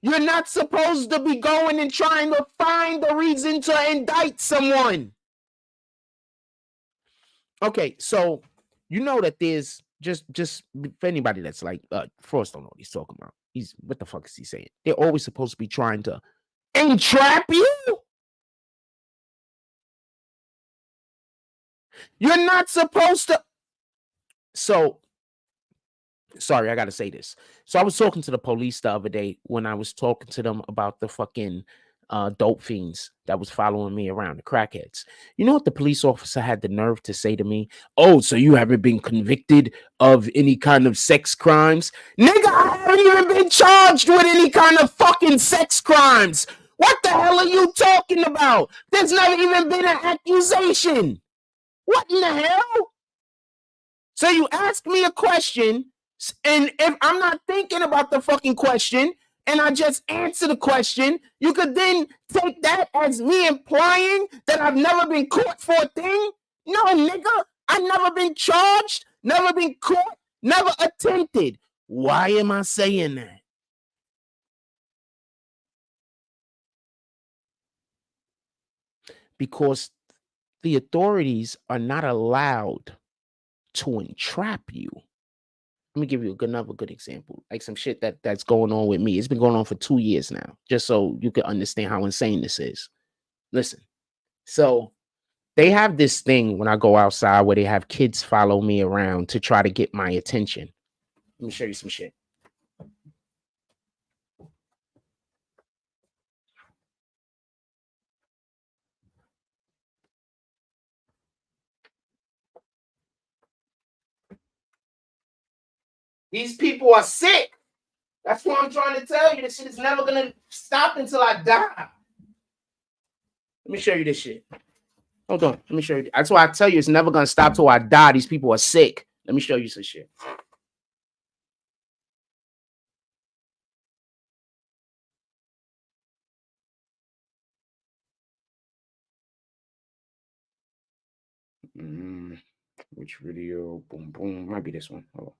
[SPEAKER 1] You're not supposed to be going and trying to find a reason to indict someone. Okay, so you know that there's just for anybody that's like Frost don't know what he's talking about. He's what the fuck is he saying? They're always supposed to be trying to entrap you. You're not supposed to. So sorry, I gotta say this. So I was talking to the police the other day when I was talking to them about the fucking dope fiends that was following me around, the crackheads. You know what the police officer had the nerve to say to me? Oh, so you haven't been convicted of any kind of sex crimes? Nigga, I haven't even been charged with any kind of fucking sex crimes. What the hell are you talking about? There's not even been an accusation. What in the hell? So you ask me a question, and if I'm not thinking about the fucking question, and I just answer the question, you could then take that as me implying that I've never been caught for a thing. No, nigga, I've never been charged, never been caught, never attempted. Why am I saying that? Because the authorities are not allowed to entrap you. Let me give you another good example, like some shit that's going on with me. It's been going on for 2 years now, just so you can understand how insane this is. Listen, so they have this thing when I go outside where they have kids follow me around to try to get my attention. Let me show you some shit. These people are sick. That's what I'm trying to tell you. This shit is never going to stop until I die. Let me show you this shit. Hold on. Let me show you. That's why I tell you it's never going to stop till I die. These people are sick. Let me show you some shit. Which video? Boom, boom. Might be this one. Hold on.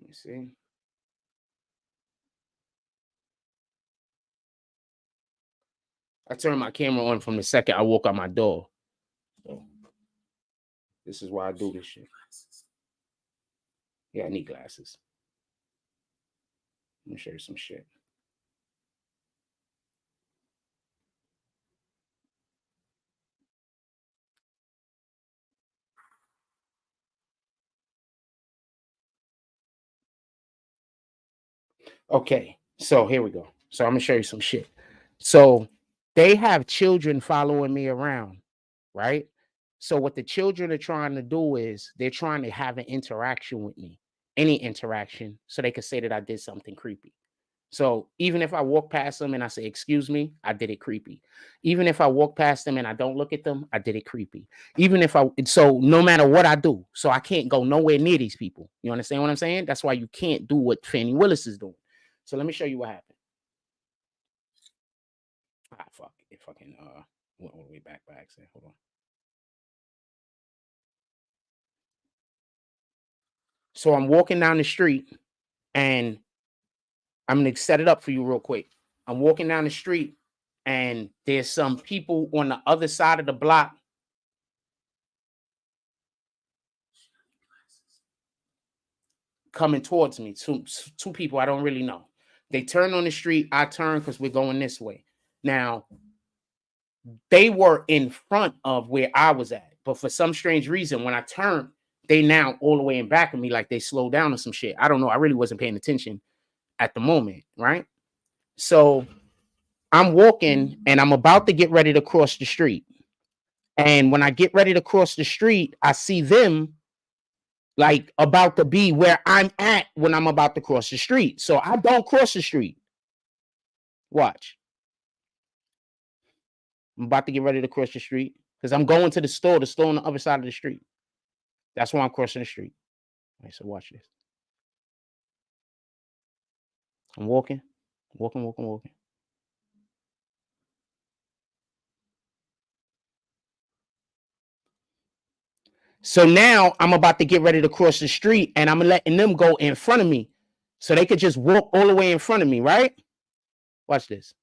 [SPEAKER 1] Let me see. I turned my camera on from the second I walk out my door. So this is why I do this shit. Yeah, I need glasses. Let me show you some shit. Okay, so here we go. So I'm gonna show you some shit. So they have children following me around, right? So what the children are trying to do is they're trying to have an interaction with me, any interaction, so they could say that I did something creepy. So even if I walk past them and I say, excuse me, I did it creepy. Even if I walk past them and I don't look at them, I did it creepy. Even if so no matter what I do, so I can't go nowhere near these people. You understand what I'm saying? That's why you can't do what Fannie Willis is doing. So let me show you what happened. Fuck. It fucking went all the way back by accident. Hold on. So I'm walking down the street and I'm gonna set it up for you real quick. I'm walking down the street and there's some people on the other side of the block coming towards me. Two people I don't really know. They turn on the street. I turn because we're going this way. Now, they were in front of where I was at, but for some strange reason, when I turned, they now all the way in back of me, like they slowed down or some shit. I don't know. I really wasn't paying attention at the moment, right? So I'm walking and I'm about to get ready to cross the street. And when I get ready to cross the street, I see them like about to be where I'm at when I'm about to cross the street. So I don't cross the street. Watch. I'm about to get ready to cross the street because I'm going to the store on the other side of the street. That's why I'm crossing the street. All right, so watch this. I'm walking. So now I'm about to get ready to cross the street and I'm letting them go in front of me so they could just walk all the way in front of me, right? Watch this.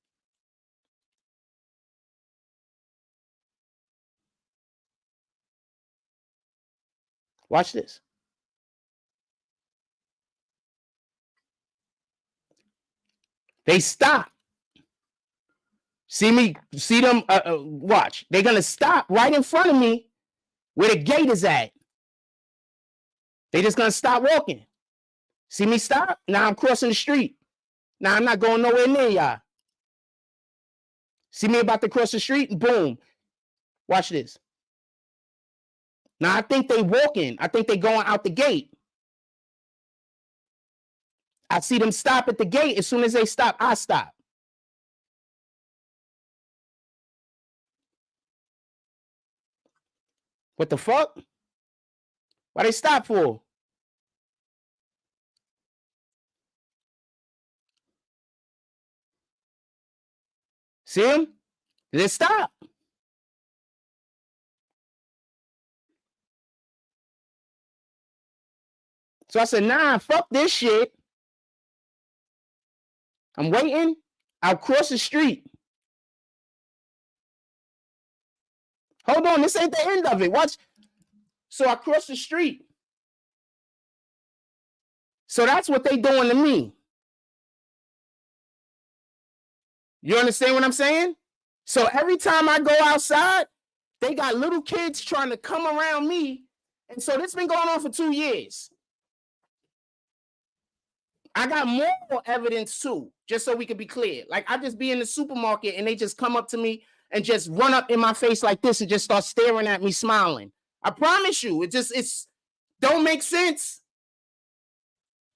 [SPEAKER 1] Watch this. They stop. See them, watch. They're going to stop right in front of me where the gate is at. They just going to stop walking. See me stop? Now I'm crossing the street. Now I'm not going nowhere near y'all. See me about to cross the street? Boom. Watch this. Now I think they walking. I think they going out the gate. I see them stop at the gate. As soon as they stop, I stop. What the fuck? Why they stop for? See them? They stop. So I said, nah, fuck this shit. I'm waiting. I'll cross the street. Hold on, this ain't the end of it. Watch. So I cross the street. So that's what they doing to me. You understand what I'm saying? So every time I go outside, they got little kids trying to come around me. And so this been going on for 2 years. I got more evidence too, just so we can be clear. Like I just be in the supermarket and they just come up to me and just run up in my face like this and just start staring at me smiling. I promise you, it's don't make sense.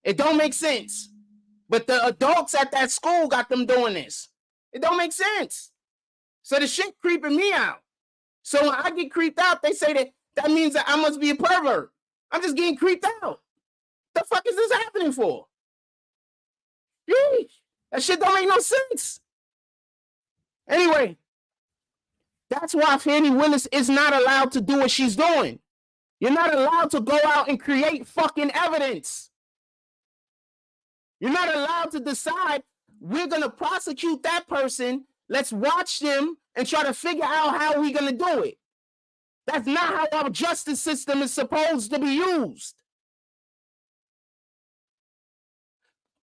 [SPEAKER 1] It don't make sense. But the adults at that school got them doing this. It don't make sense. So the shit creeping me out. So when I get creeped out, they say that means that I must be a pervert. I'm just getting creeped out. The fuck is this happening for? Yeesh. That shit don't make no sense. Anyway, that's why Fannie Willis is not allowed to do what she's doing. You're not allowed to go out and create fucking evidence. You're not allowed to decide we're going to prosecute that person. Let's watch them and try to figure out how we're going to do it. That's not how our justice system is supposed to be used.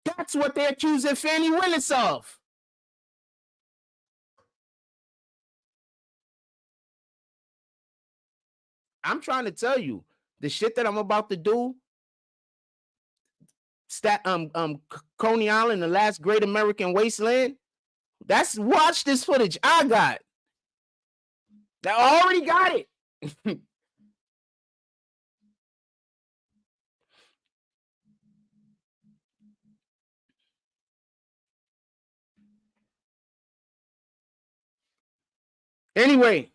[SPEAKER 1] That's what they're accusing Fannie Willis of. I'm trying to tell you, the shit that I'm about to do, Coney Island, the last great American wasteland, watch this footage I got. I already got it. Anyway.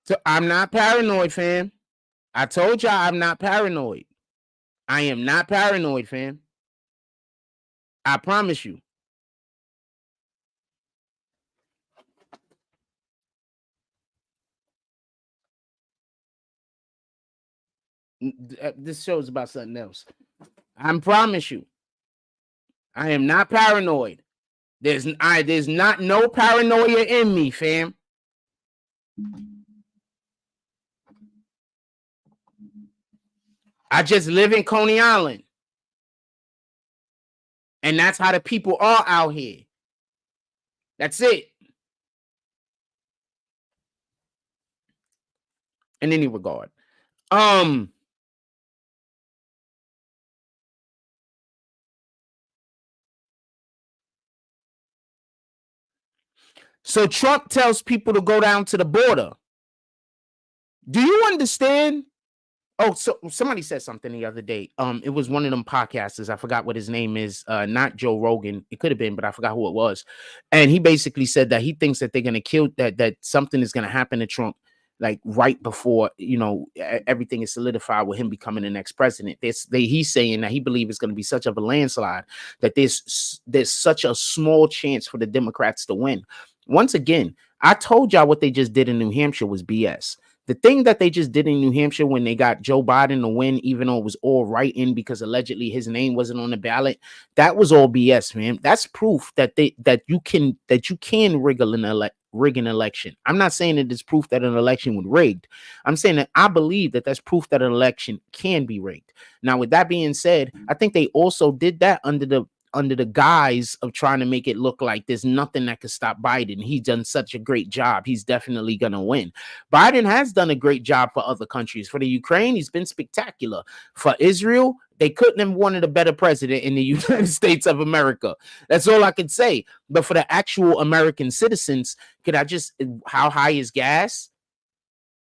[SPEAKER 1] So I'm not paranoid, fam. I told y'all I'm not paranoid. I am not paranoid, fam. I promise you. This show's about something else. I promise you. I am not paranoid. There's not no paranoia in me, fam. I just live in Coney Island. And that's how the people are out here. That's it. In any regard. So Trump tells people to go down to the border. Do you understand? Oh, so somebody said something the other day. It was one of them podcasters. I forgot what his name is. Not Joe Rogan. It could have been, but I forgot who it was. And he basically said that he thinks that they're gonna kill that something is gonna happen to Trump, like right before everything is solidified with him becoming the next president. He's saying that he believes it's gonna be such of a landslide that there's such a small chance for the Democrats to win. Once again, I told y'all what they just did in New Hampshire was BS. The thing that they just did in New Hampshire when they got Joe Biden to win, even though it was all write-in because allegedly his name wasn't on the ballot, that was all BS, man. That's proof that you can rig an election. I'm not saying that it's proof that an election was rigged. I'm saying that I believe that that's proof that an election can be rigged. Now, with that being said, I think they also did that under the guise of trying to make it look like there's nothing that could stop Biden. He's done such a great job. He's definitely going to win. Biden has done a great job for other countries. For the Ukraine, he's been spectacular. For Israel, they couldn't have wanted a better president in the United States of America. That's all I can say. But for the actual American citizens, how high is gas?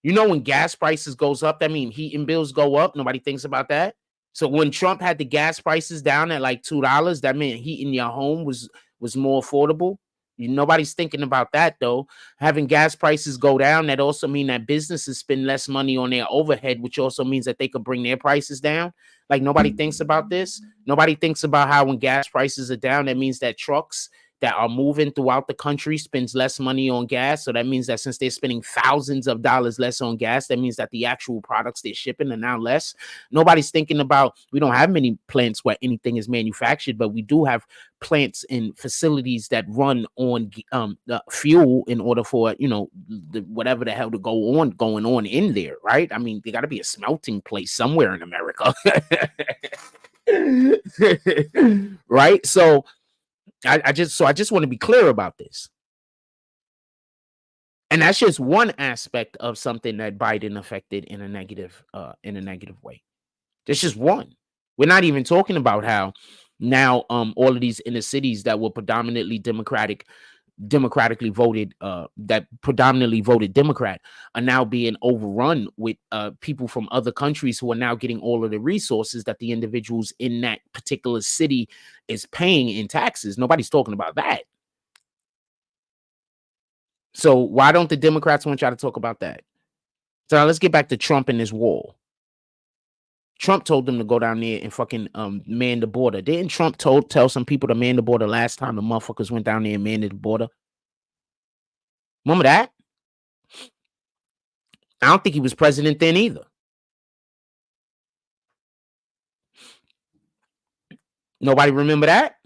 [SPEAKER 1] You know, when gas prices goes up, that means heating bills go up. Nobody thinks about that. So when Trump had the gas prices down at like $2, that meant heating your home was more affordable. Nobody's thinking about that though. Having gas prices go down, that also means that businesses spend less money on their overhead, which also means that they could bring their prices down. Like nobody thinks about this. Nobody thinks about how when gas prices are down, that means that trucks that are moving throughout the country spends less money on gas. So that means that since they're spending thousands of dollars less on gas, that means that the actual products they're shipping are now less. Nobody's thinking about, we don't have many plants where anything is manufactured, but we do have plants and facilities that run on fuel in order for, whatever the hell going on in there, right? I mean, there got to be a smelting place somewhere in America. Right? So I just want to be clear about this. And that's just one aspect of something that Biden affected in a negative way. There's just one. We're not even talking about how now all of these inner cities that were predominantly democratically voted, that predominantly voted Democrat, are now being overrun with people from other countries who are now getting all of the resources that the individuals in that particular city is paying in taxes. Nobody's talking about that. So why don't the Democrats want y'all to talk about that? So now let's get back to Trump and his wall. Trump told them to go down there and fucking man the border. Didn't Trump tell some people to man the border last time the motherfuckers went down there and manned the border? Remember that? I don't think he was president then either. Nobody remember that?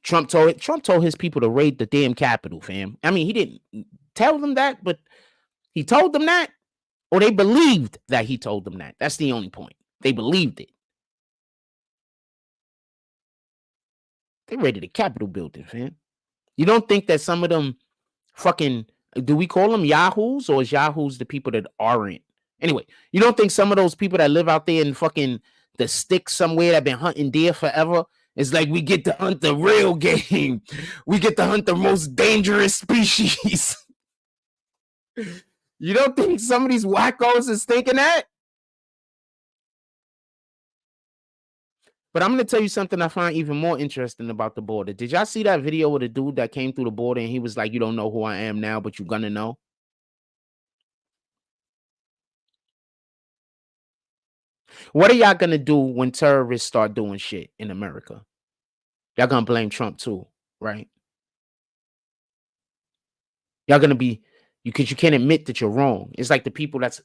[SPEAKER 1] Trump told his people to raid the damn Capitol, fam. I mean, he didn't tell them that, but he told them that, or they believed that he told them that. That's the only point. They believed it. They raided the Capitol building, fam. You don't think that some of them fucking, do we call them yahoos, or is yahoos the people that aren't? Anyway, you don't think some of those people that live out there in fucking the sticks somewhere that been hunting deer forever, it's like we get to hunt the real game. We get to hunt the most dangerous species. You don't think some of these wackos is thinking that? But I'm going to tell you something I find even more interesting about the border. Did y'all see that video with the dude that came through the border and he was like, you don't know who I am now, but you're going to know? What are y'all going to do when terrorists start doing shit in America? Y'all going to blame Trump too, right? Y'all going to be, because you can't admit that you're wrong. It's like the people that's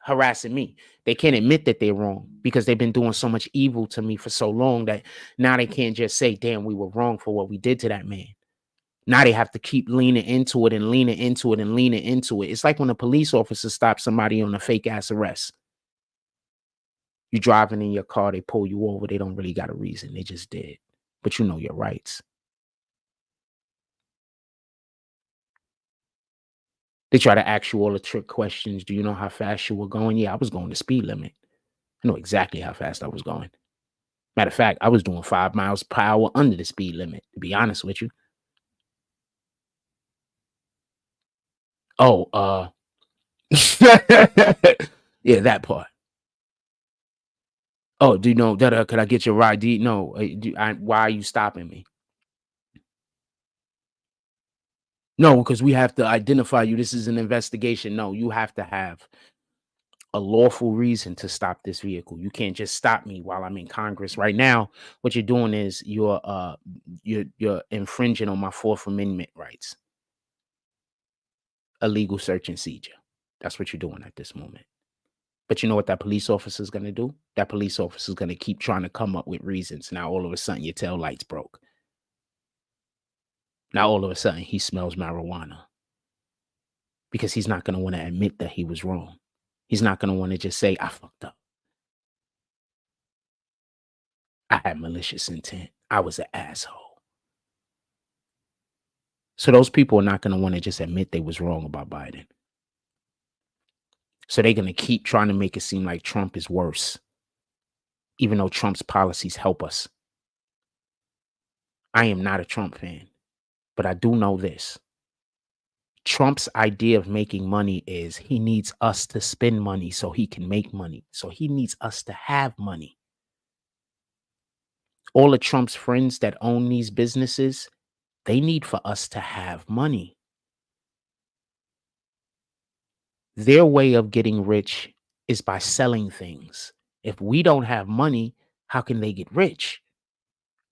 [SPEAKER 1] harassing me. They can't admit that they're wrong because they've been doing so much evil to me for so long that now they can't just say, damn, we were wrong for what we did to that man. Now they have to keep leaning into it and leaning into it and leaning into it. It's like when a police officer stops somebody on a fake ass arrest. You driving in your car, they pull you over. They don't really got a reason. They just did. But you know your rights. They try to ask you all the trick questions. Do you know how fast you were going? Yeah, I was going the speed limit. I know exactly how fast I was going. Matter of fact, I was doing 5 miles per hour under the speed limit, to be honest with you. Oh, yeah, that part. Oh, do you know that? Could I get your ride? No, why are you stopping me? No, because we have to identify you. This is an investigation. No, you have to have a lawful reason to stop this vehicle. You can't just stop me while I'm in Congress. Right now, what you're doing is you're infringing on my Fourth Amendment rights. A legal search and seizure. That's what you're doing at this moment. But you know what that police officer is going to do? That police officer is going to keep trying to come up with reasons. Now, all of a sudden, your tail lights broke. Now, all of a sudden, he smells marijuana because he's not going to want to admit that he was wrong. He's not going to want to just say, I fucked up. I had malicious intent. I was an asshole. So those people are not going to want to just admit they was wrong about Biden. So they're going to keep trying to make it seem like Trump is worse, even though Trump's policies help us. I am not a Trump fan, but I do know this. Trump's idea of making money is he needs us to spend money so he can make money. So he needs us to have money. All of Trump's friends that own these businesses, they need for us to have money. Their way of getting rich is by selling things. If we don't have money, how can they get rich?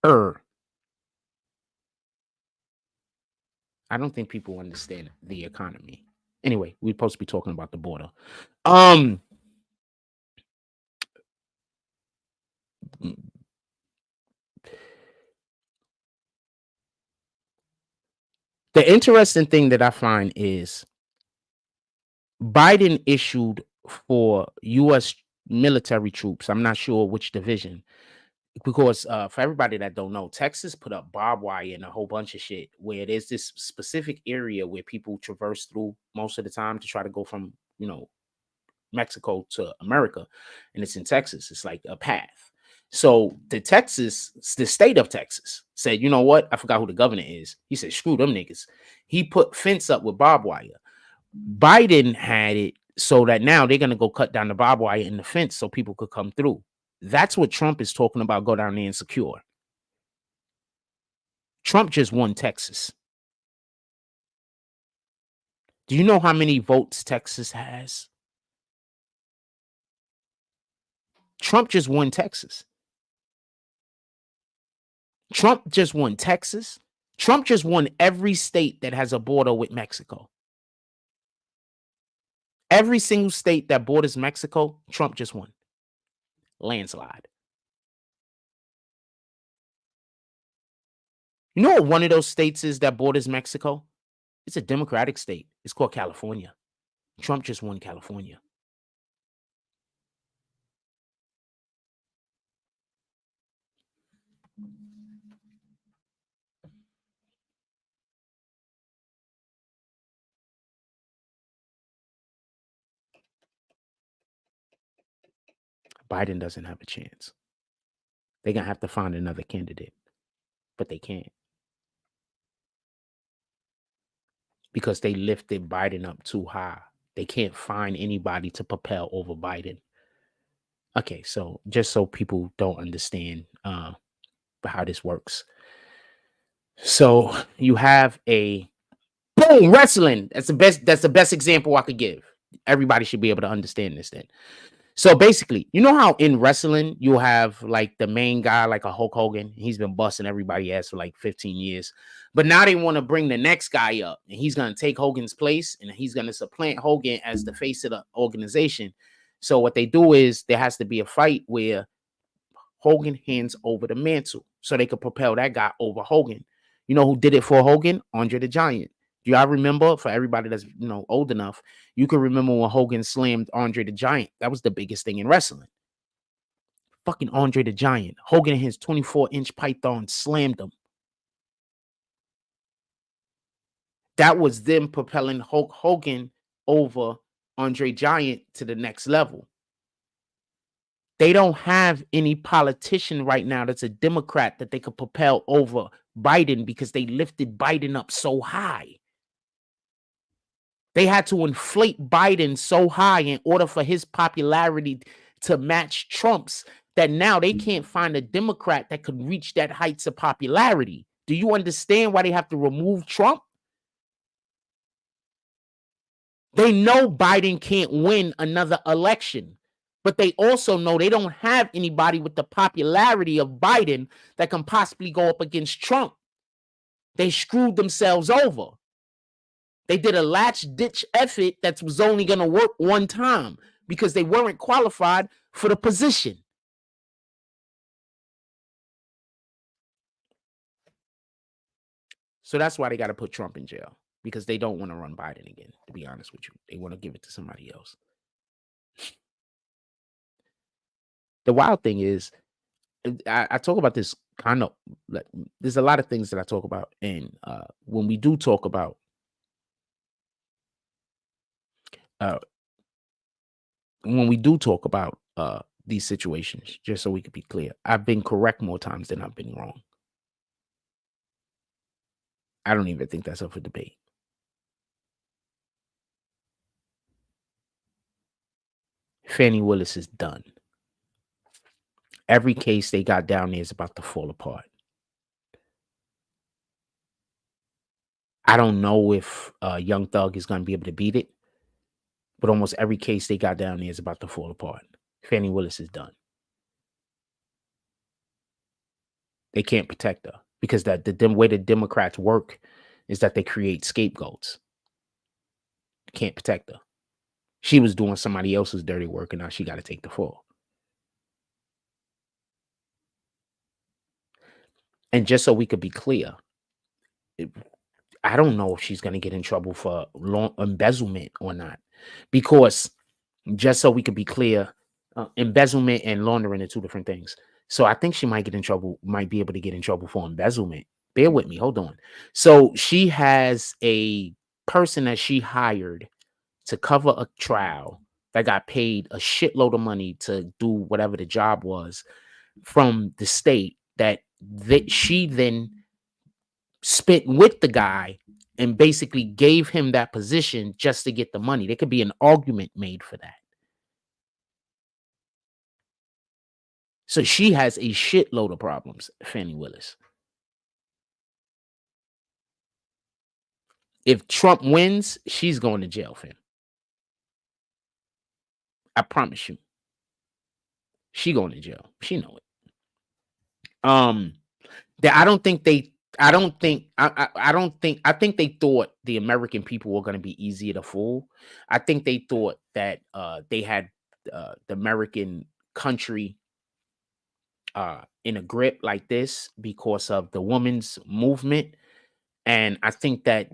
[SPEAKER 1] I don't think people understand the economy. Anyway, we're supposed to be talking about the border. The interesting thing that I find is Biden issued for U.S. military troops. I'm not sure which division, because for everybody that don't know, Texas put up barbed wire and a whole bunch of shit where there's this specific area where people traverse through most of the time to try to go from, Mexico to America, and it's in Texas. It's like a path. So the state of Texas said, you know what? I forgot who the governor is. He said, screw them niggas. He put fence up with barbed wire. Biden had it so that now they're going to go cut down the barbed wire in the fence so people could come through. That's what Trump is talking about. Go down there and secure. Trump just won Texas. Do you know how many votes Texas has? Trump just won Texas. Trump just won Texas. Trump just won every state that has a border with Mexico. Every single state that borders Mexico, Trump just won. Landslide. You know what one of those states is that borders Mexico? It's a Democratic state. It's called California. Trump just won California. Biden doesn't have a chance. They're going to have to find another candidate, but they can't. Because they lifted Biden up too high. They can't find anybody to propel over Biden. Okay, so just so people don't understand how this works. So you have a boom wrestling. That's the best example I could give. Everybody should be able to understand this then. So basically, you know how in wrestling you have like the main guy, like a Hulk Hogan. He's been busting everybody's ass for like 15 years. But now they want to bring the next guy up, and he's going to take Hogan's place, and he's going to supplant Hogan as the face of the organization. So what they do is there has to be a fight where Hogan hands over the mantle so they could propel that guy over Hogan. You know who did it for Hogan? Andre the Giant. Do y'all remember? For everybody that's old enough, you can remember when Hogan slammed Andre the Giant. That was the biggest thing in wrestling. Fucking Andre the Giant. Hogan and his 24-inch python slammed him. That was them propelling Hulk Hogan over Andre Giant to the next level. They don't have any politician right now that's a Democrat that they could propel over Biden because they lifted Biden up so high. They had to inflate Biden so high in order for his popularity to match Trump's, that now they can't find a Democrat that could reach that heights of popularity. Do you understand why they have to remove Trump? They know Biden can't win another election, but they also know they don't have anybody with the popularity of Biden that can possibly go up against Trump. They screwed themselves over. They did a latch-ditch effort that was only going to work one time because they weren't qualified for the position. So that's why they got to put Trump in jail, because they don't want to run Biden again, to be honest with you. They want to give it to somebody else. The wild thing is, I talk about this kind of, there's a lot of things that I talk about. And when we do talk about these situations, just so we could be clear, I've been correct more times than I've been wrong. I don't even think that's up for debate. Fannie Willis is done. Every case they got down there is about to fall apart. I don't know if Young Thug is going to be able to beat it, but almost every case they got down there is about to fall apart. Fannie Willis is done. They can't protect her because the way the Democrats work is that they create scapegoats. Can't protect her. She was doing somebody else's dirty work, and now she got to take the fall. And just so we could be clear, I don't know if she's going to get in trouble for embezzlement or not, because just so we could be clear, embezzlement and laundering are two different things. So I think she might be able to get in trouble for embezzlement. Bear with me. Hold on. So she has a person that she hired to cover a trial that got paid a shitload of money to do whatever the job was from the state that she then spent with the guy and basically gave him that position just to get the money. There could be an argument made for that. So she has a shitload of problems, Fannie Willis. If Trump wins, she's going to jail, fam. I promise you. She going to jail. She know it. I think they thought the American people were going to be easier to fool. I think they thought that they had the American country in a grip like this because of the women's movement. And I think that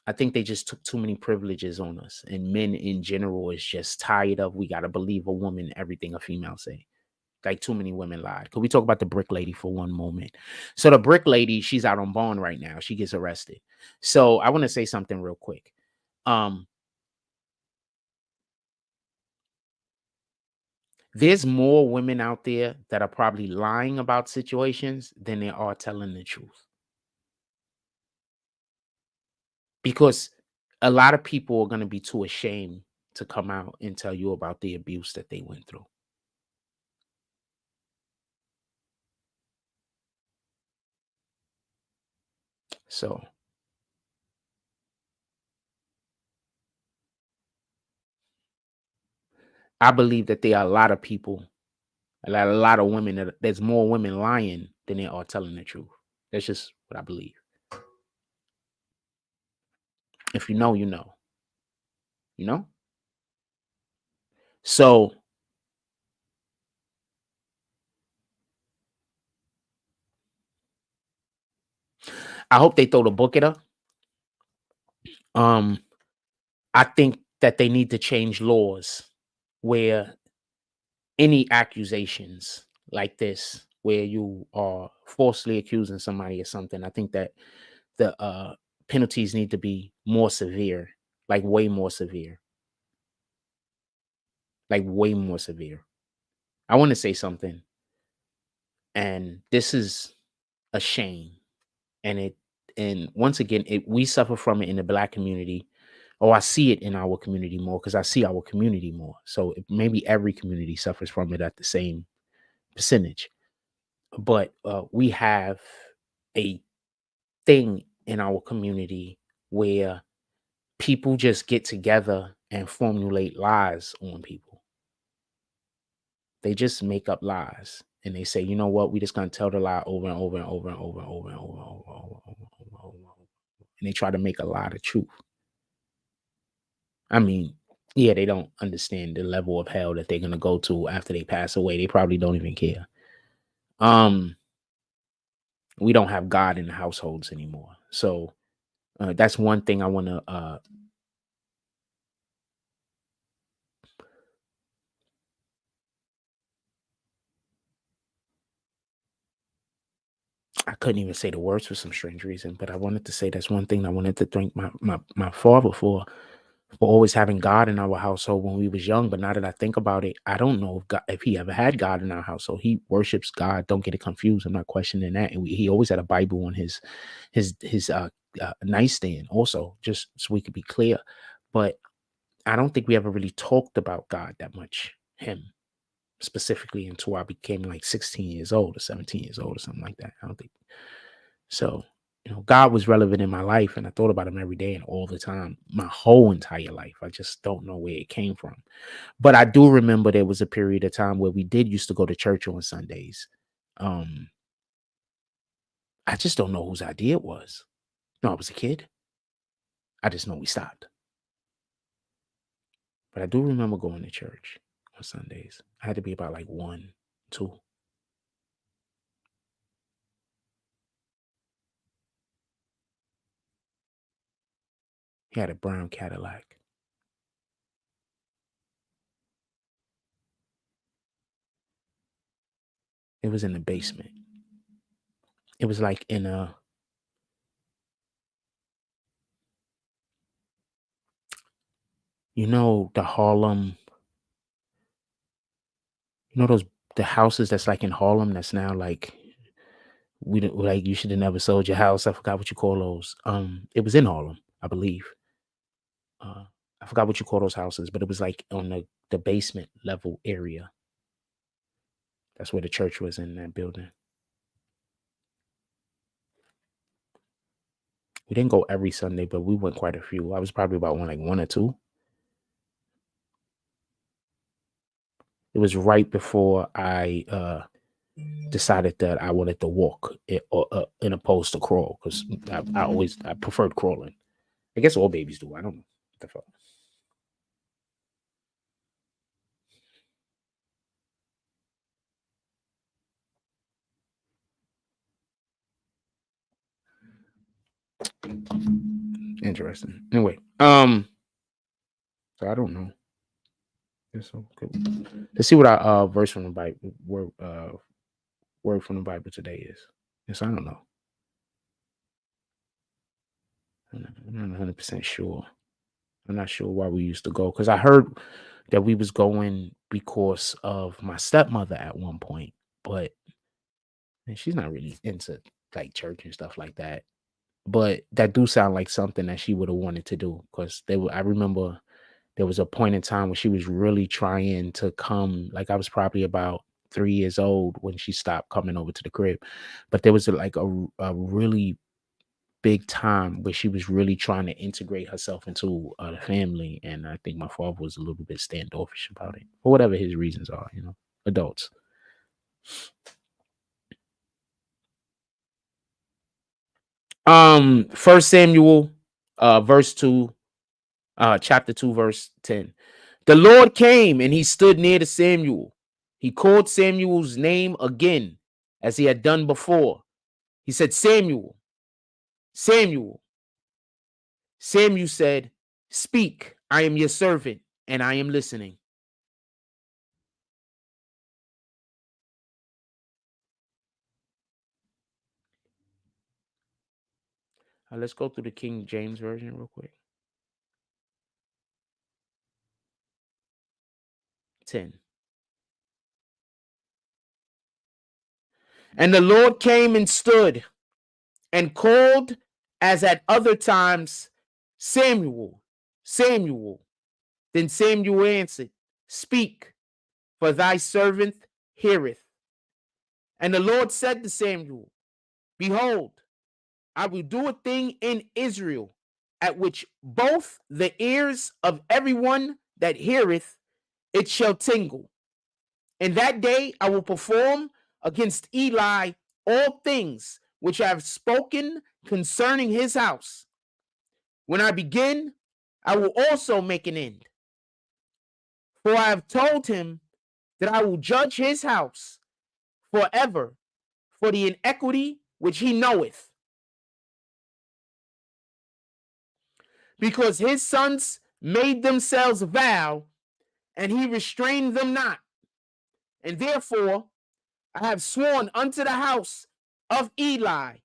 [SPEAKER 1] I think they just took too many privileges on us. And men in general is just tired of, we got to believe a woman, everything a female say. Like too many women lied. Could we talk about the brick lady for one moment? So the brick lady, she's out on bond right now. She gets arrested. So I want to say something real quick. There's more women out there that are probably lying about situations than they are telling the truth. Because a lot of people are going to be too ashamed to come out and tell you about the abuse that they went through. So I believe that there are a lot of people, a lot of women, there's more women lying than they are telling the truth. That's just what I believe. If you know, you know. You know? So I hope they throw the book at her. I think that they need to change laws where any accusations like this, where you are falsely accusing somebody of something, I think that the penalties need to be more severe, like way more severe, like way more severe. I want to say something, and this is a shame, and once again, we suffer from it in the Black community. Oh, I see it in our community more because I see our community more. So maybe every community suffers from it at the same percentage. But we have a thing in our community where people just get together and formulate lies on people. They just make up lies and they say, you know what, we just gonna tell the lie over and over and over and over and over and over and over and over and over, and they try to make a lie the truth. I mean, yeah, they don't understand the level of hell that they're gonna go to after they pass away. They probably don't even care. We don't have God in the households anymore. So that's one thing I want to I couldn't even say the words for some strange reason, but I wanted to say that's one thing I wanted to thank my father for always having God in our household when we was young. But now that I think about it, I don't know if he ever had God in our household. He worships God. Don't get it confused. I'm not questioning that. And he always had a Bible on his nightstand also, just so we could be clear. But I don't think we ever really talked about God that much, him specifically, until I became like 16 years old or 17 years old or something like that. I don't think so. You know, God was relevant in my life, and I thought about him every day and all the time, my whole entire life. I just don't know where it came from. But I do remember there was a period of time where we did used to go to church on Sundays. Um, I just don't know whose idea it was. No, I was a kid. I just know we stopped. But I do remember going to church on Sundays. I had to be about like 1, 2. He had a brown Cadillac. It was in the basement. It was like in a, the Harlem, those the houses that's like in Harlem that's now like we don't like you should have never sold your house. I forgot what you call those. It was in Harlem, I believe. Uh I forgot what you call those houses, but it was like on the basement level area. That's where the church was, in that building. We didn't go every Sunday, but we went quite a few. I was probably about one or two. It was right before I decided that I wanted to walk in opposed to crawl, because I preferred crawling. I guess all babies do. I don't know what the fuck. Interesting. Anyway, so I don't know. So let's see what our verse from the Bible word from the Bible today is. Yes, I don't know. I'm not 100% sure. I'm not sure why we used to go, because I heard that we was going because of my stepmother at one point, but she's not really into like church and stuff like that. But that do sound like something that she would have wanted to do, because I remember there was a point in time when she was really trying to come. Like I was probably about 3 years old when she stopped coming over to the crib. But there was a really big time where she was really trying to integrate herself into the family, and I think my father was a little bit standoffish about it, for whatever his reasons are. Adults. First Samuel, verse 2, chapter 2, verse 10. The Lord came and he stood near to Samuel. He called Samuel's name again, as he had done before. He said, Samuel. Samuel. Samuel said, "Speak, I am your servant, and I am listening." Let's go through the King James Version real quick. 10. And the Lord came and stood and called as at other times, "Samuel, Samuel." Then Samuel answered, "Speak, for thy servant heareth." And the Lord said to Samuel, "Behold, I will do a thing in Israel at which both the ears of everyone that heareth it shall tingle. In that day I will perform against Eli all things which I have spoken concerning his house. When I begin, I will also make an end. For I have told him that I will judge his house forever for the iniquity which he knoweth, because his sons made themselves vow, and he restrained them not. And therefore I have sworn unto the house of Eli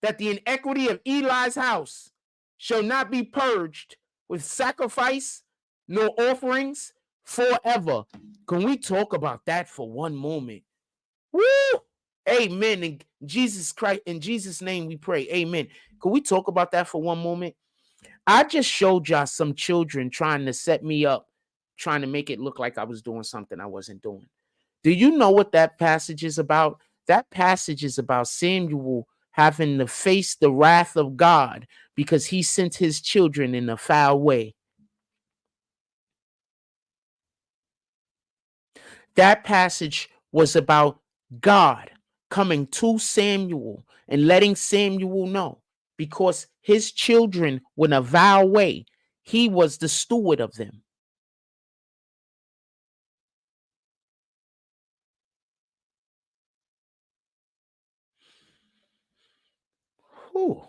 [SPEAKER 1] that the iniquity of Eli's house shall not be purged with sacrifice nor offerings forever. Can we talk about that for one moment? Woo! Amen. In Jesus Christ, in Jesus' name we pray. Amen. Can we talk about that for one moment? I just showed y'all some children trying to set me up, trying to make it look like I was doing something I wasn't doing. Do you know what that passage is about? That passage is about Samuel having to face the wrath of God because he sent his children in a foul way. That passage was about God coming to Samuel and letting Samuel know, because his children went a vile way, he was the steward of them. Whew.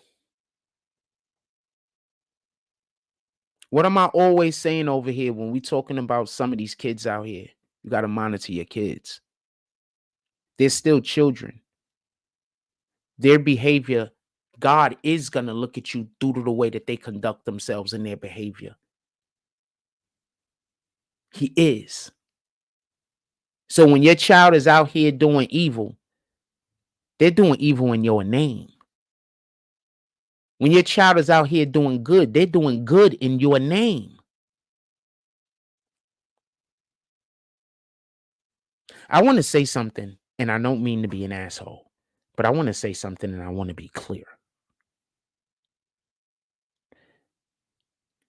[SPEAKER 1] What am I always saying over here when we talking about some of these kids out here? You got to monitor your kids. They're still children. Their behavior, God is going to look at you due to the way that they conduct themselves in their behavior. He is. So when your child is out here doing evil, they're doing evil in your name. When your child is out here doing good, they're doing good in your name. I want to say something, and I don't mean to be an asshole, but I want to say something and I want to be clear.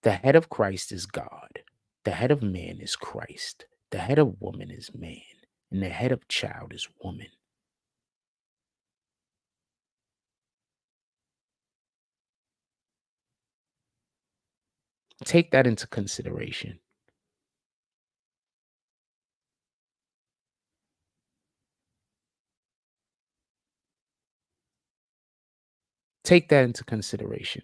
[SPEAKER 1] The head of Christ is God. The head of man is Christ. The head of woman is man. And the head of child is woman. Take that into consideration. Take that into consideration.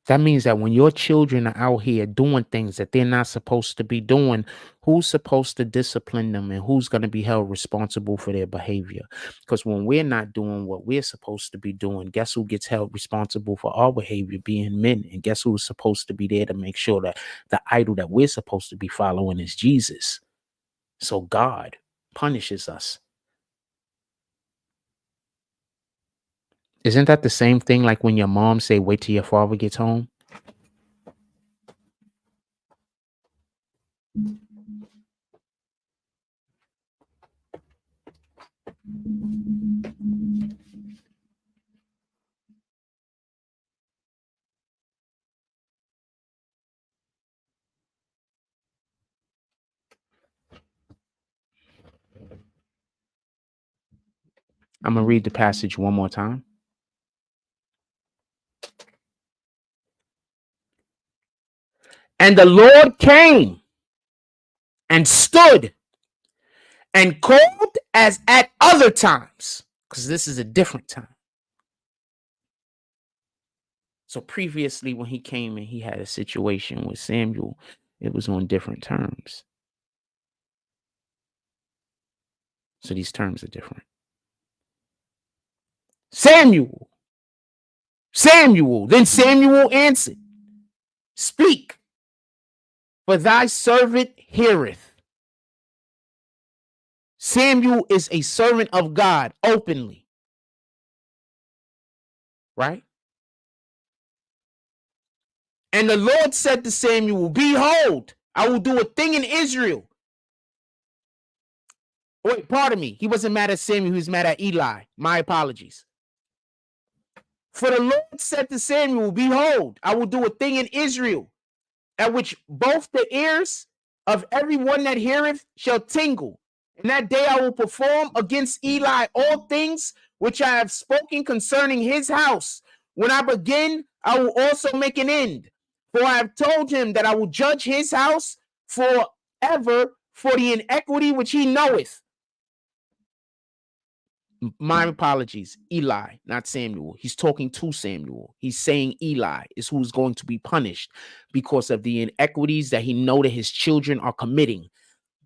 [SPEAKER 1] That means that when your children are out here doing things that they're not supposed to be doing, who's supposed to discipline them and who's going to be held responsible for their behavior? Because when we're not doing what we're supposed to be doing, guess who gets held responsible for our behavior, being men? And guess who's supposed to be there to make sure that the idol that we're supposed to be following is Jesus? So God punishes us. Isn't that the same thing like when your mom say, wait till your father gets home? I'm going to read the passage one more time. And the Lord came and stood and cold as at other times, because this is a different time. So previously, when he came and he had a situation with Samuel, it was on different terms. So these terms are different. Samuel. Then Samuel answered, speak, for thy servant heareth. Samuel is a servant of God openly, right? And the Lord said to Samuel, behold, I will do a thing in Israel. Wait, pardon me. He wasn't mad at Samuel. He was mad at Eli. My apologies. For the Lord said to Samuel, behold, I will do a thing in Israel, at which both the ears of everyone that heareth shall tingle. And that day I will perform against Eli all things which I have spoken concerning his house. When I begin, I will also make an end. For I have told him that I will judge his house forever for the inequity which he knoweth. My apologies, Eli, not Samuel. He's talking to Samuel. He's saying Eli is who's going to be punished because of the inequities that he know that his children are committing,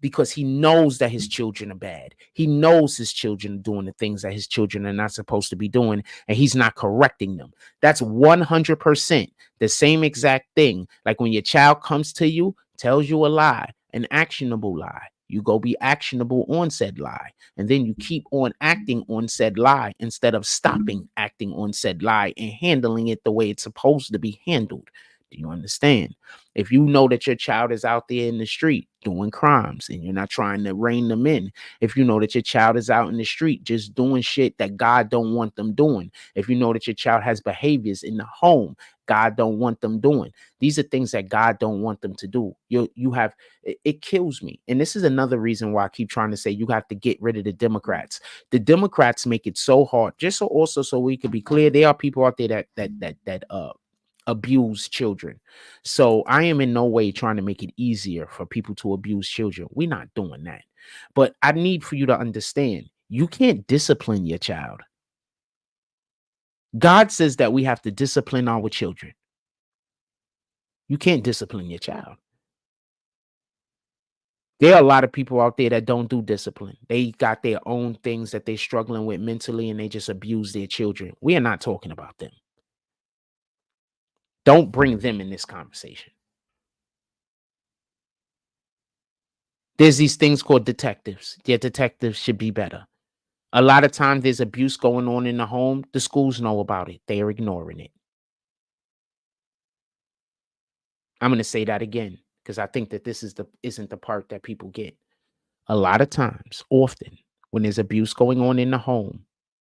[SPEAKER 1] because he knows that his children are bad. He knows his children are doing the things that his children are not supposed to be doing, and he's not correcting them. That's 100% the same exact thing. Like when your child comes to you, tells you a lie, an actionable lie. You go be actionable on said lie. And then you keep on acting on said lie instead of stopping acting on said lie and handling it the way it's supposed to be handled. Do you understand? If you know that your child is out there in the street doing crimes and you're not trying to rein them in, if you know that your child is out in the street just doing shit that God don't want them doing, if you know that your child has behaviors in the home God don't want them doing, these are things that God don't want them to do. It kills me. And this is another reason why I keep trying to say you have to get rid of the Democrats. The Democrats make it so hard. Just so we can be clear, there are people out there that abuse children. So I am in no way trying to make it easier for people to abuse children. We're not doing that. But I need for you to understand, you can't discipline your child. God says that we have to discipline our children. You can't discipline your child. There are a lot of people out there that don't do discipline. They got their own things that they're struggling with mentally, and they just abuse their children. We are not talking about them. Don't bring them in this conversation. There's these things called detectives. Yeah, detectives should be better. A lot of times there's abuse going on in the home. The schools know about it. They are ignoring it. I'm going to say that again because I think that this isn't the part that people get. A lot of times, often, when there's abuse going on in the home,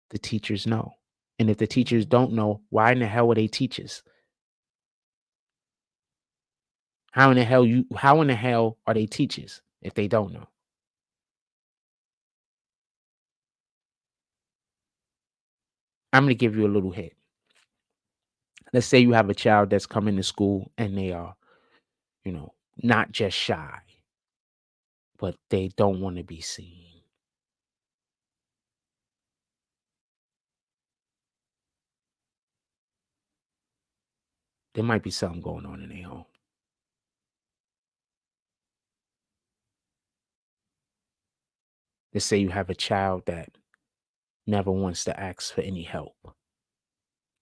[SPEAKER 1] the teachers know. And if the teachers don't know, why in the hell are they teachers? How in the hell are they teachers if they don't know? I'm going to give you a little hint. Let's say you have a child that's coming to school and they are, not just shy, but they don't want to be seen. There might be something going on in their home. Let's say you have a child that never wants to ask for any help.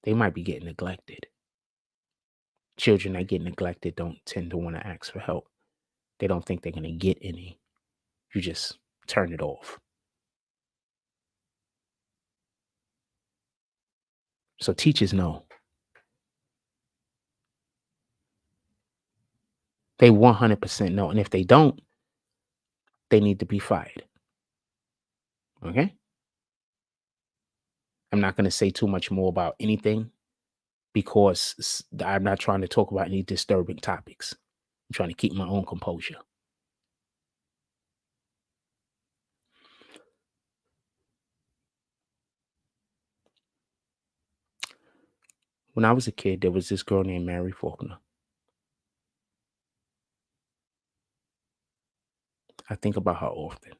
[SPEAKER 1] They might be getting neglected. Children that get neglected don't tend to want to ask for help. They don't think they're going to get any. You just turn it off. So teachers know. They 100% know. And if they don't, they need to be fired. Okay? I'm not going to say too much more about anything because I'm not trying to talk about any disturbing topics. I'm trying to keep my own composure. When I was a kid, there was this girl named Mary Faulkner. I think about her often.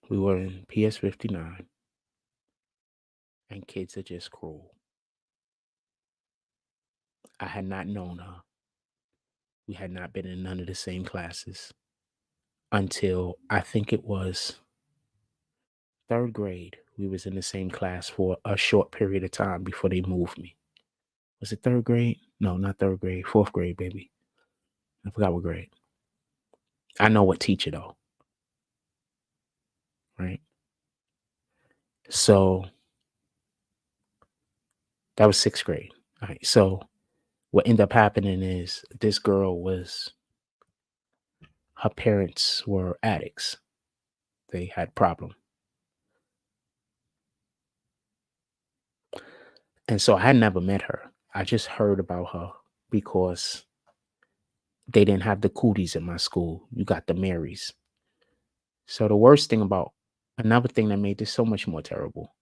[SPEAKER 1] We were in PS 59, and kids are just cruel. I had not known her. We had not been in none of the same classes until I think it was third grade. We was in the same class for a short period of time before they moved me. Was it third grade? No, not third grade. Fourth grade, baby. I forgot what grade. I know what teacher though, right? So that was sixth grade. All right. So what ended up happening is this girl was, her parents were addicts. They had problem. And so I had never met her. I just heard about her because they didn't have the cooties in my school. You got the Marys. So the worst thing about, another thing that made this so much more terrible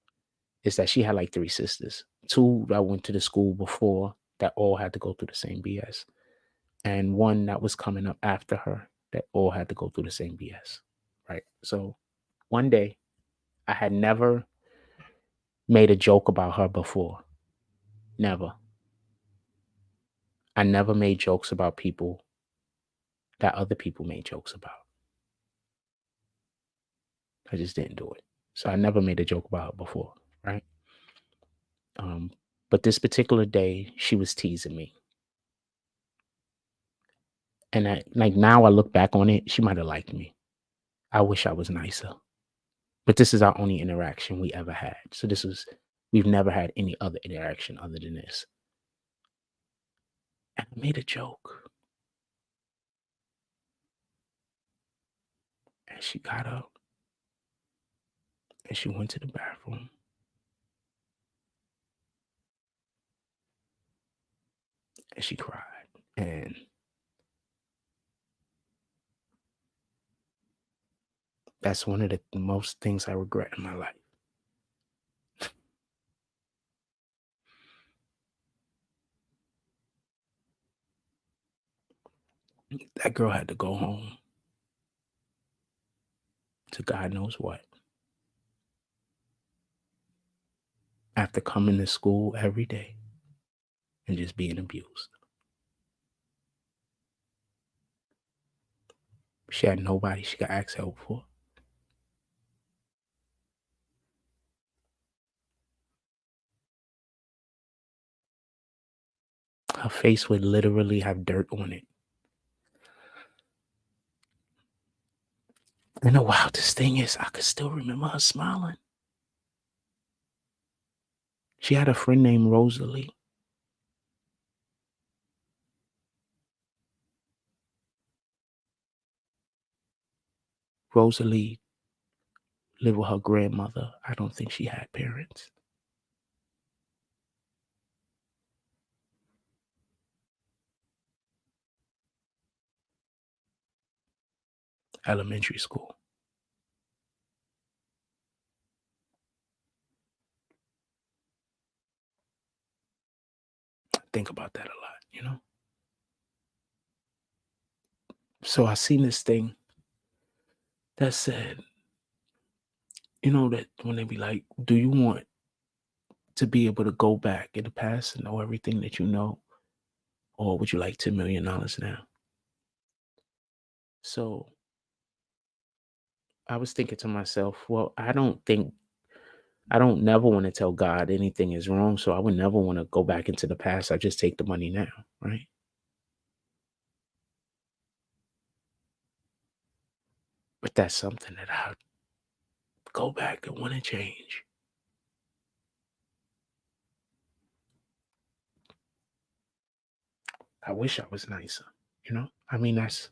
[SPEAKER 1] is that she had like three sisters. Two that went to the school before that all had to go through the same BS. And one that was coming up after her that all had to go through the same BS. Right. So one day I had never made a joke about her before. Never. I never made jokes about people that other people made jokes about. I just didn't do it. So I never made a joke about her before, right? Um, but this particular day, she was teasing me. And like now I look back on it, she might have liked me. I wish I was nicer. But this is our only interaction we ever had. So we've never had any other interaction other than this. And I made a joke. And she got up and she went to the bathroom. And she cried. And that's one of the most things I regret in my life. That girl had to go home to God knows what. After coming to school every day and just being abused. She had nobody she could ask help for. Her face would literally have dirt on it. And the wildest thing is, I could still remember her smiling. She had a friend named Rosalie. Rosalie lived with her grandmother. I don't think she had parents. Elementary school. I think about that a lot, you know? So I seen this thing that said, you know, that when they be like, do you want to be able to go back in the past and know everything that you know? Or would you like $10 million now? So I was thinking to myself, well, I don't never want to tell God anything is wrong. So I would never want to go back into the past. I just take the money now, right? But that's something that I go back and want to change. I wish I was nicer, you know? I mean, that's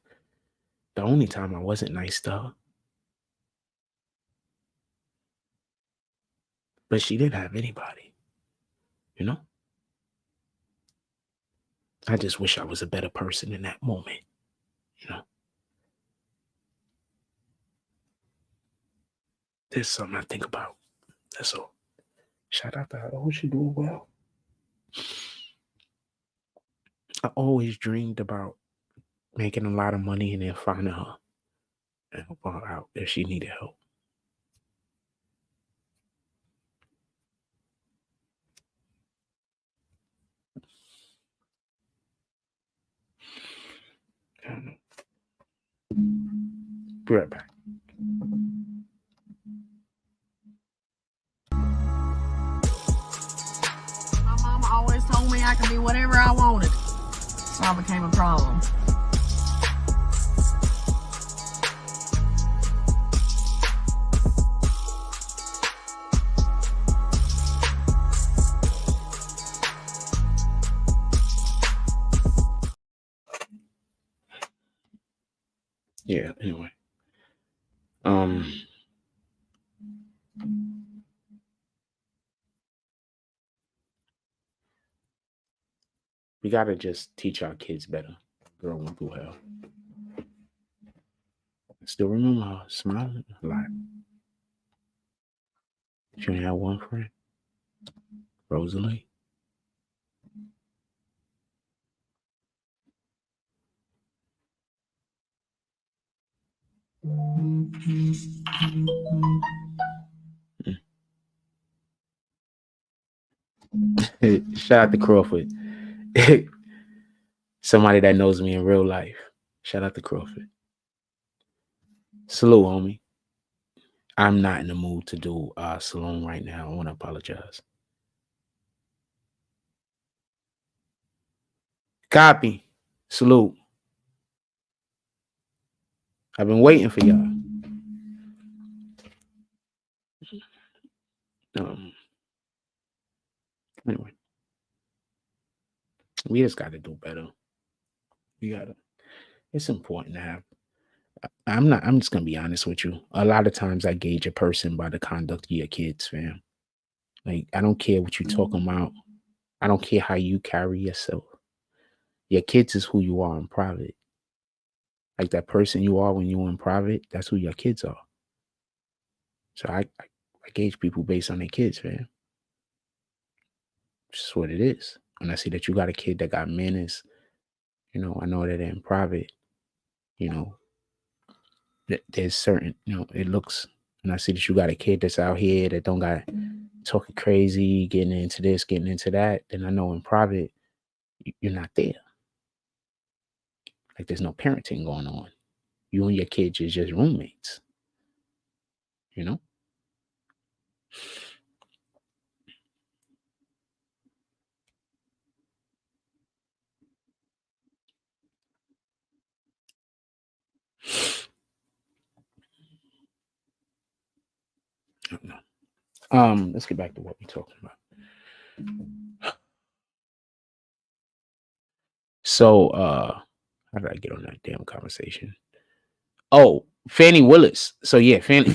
[SPEAKER 1] the only time I wasn't nice to her. But she didn't have anybody, you know? I just wish I was a better person in that moment, you know? There's something I think about. That's all. Shout out to her. I hope she's doing well. I always dreamed about making a lot of money and then finding her and help her out if she needed help. Be right back.
[SPEAKER 2] My mama always told me I could be whatever I wanted, so I became a problem.
[SPEAKER 1] Yeah, anyway. We gotta just teach our kids better. Girl went through hell. I still remember her smiling a lot. She only had one friend, Rosalie. Shout out to Crawford. Somebody that knows me in real life. Shout out to Crawford. Salute, homie. I'm not in the mood to do Salone right now. I want to apologize. Copy. Salute. I've been waiting for y'all. Anyway, we just got to do better. It's important to have. I'm just gonna be honest with you. A lot of times I gauge a person by the conduct of your kids, fam. Like, I don't care what you're talking about. I don't care how you carry yourself. Your kids is who you are in private. Like, that person you are when you're in private, that's who your kids are. So I gauge people based on their kids, fam. It's just what it is. When I see that you got a kid that got manners, I know that in private, there's certain, it looks, and I see that you got a kid that's out here that don't got talking crazy, getting into this, getting into that, then I know in private, you're not there. Like, there's no parenting going on. You and your kids are just roommates, Let's get back to what we're talking about. So, how did I get on that damn conversation? Oh, Fannie Willis. So yeah, Fannie.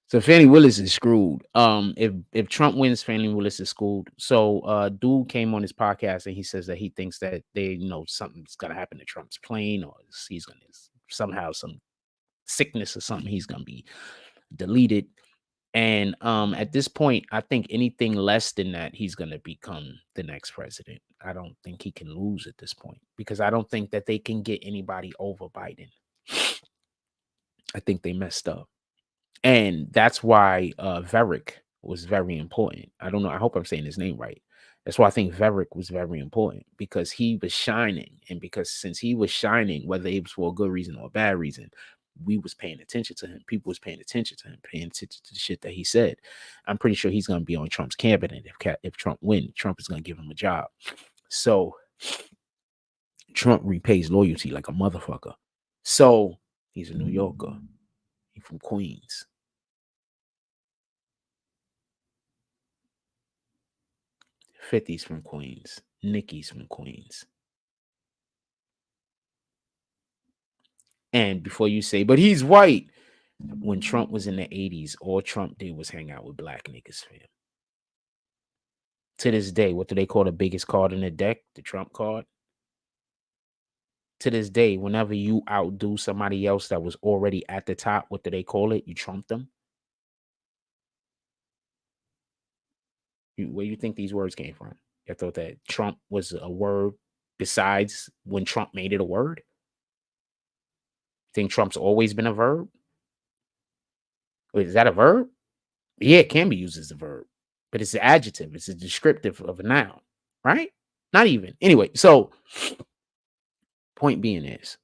[SPEAKER 1] So Fannie Willis is screwed. If Trump wins, Fannie Willis is screwed. So, dude came on his podcast and he says that he thinks that something's gonna happen to Trump's plane, or he's gonna somehow some sickness or something. He's gonna be deleted. And at this point, I think anything less than that, he's going to become the next president. I don't think he can lose at this point, because I don't think that they can get anybody over Biden. I think they messed up. And that's why Varick was very important. I don't know. I hope I'm saying his name right. That's why I think Varick was very important, because he was shining. And because since he was shining, whether it was for a good reason or a bad reason, we was paying attention to him. People was paying attention to him, paying attention to the shit that he said. I'm pretty sure he's going to be on Trump's cabinet. If Trump wins, Trump is going to give him a job. So Trump repays loyalty like a motherfucker. So he's a New Yorker. He's from Queens. 50's from Queens. Nicki's from Queens. And before you say, but he's white. When Trump was in the 80s, all Trump did was hang out with black niggas, fam. To this day, what do they call the biggest card in the deck? The Trump card. To this day, whenever you outdo somebody else that was already at the top, what do they call it? You trump them. Where you think these words came from? I thought that Trump was a word besides when Trump made it a word. Think Trump's always been a verb? Wait, is that a verb? Yeah, it can be used as a verb, but it's an adjective. It's a descriptive of a noun, right? Not even. Anyway, so point being is,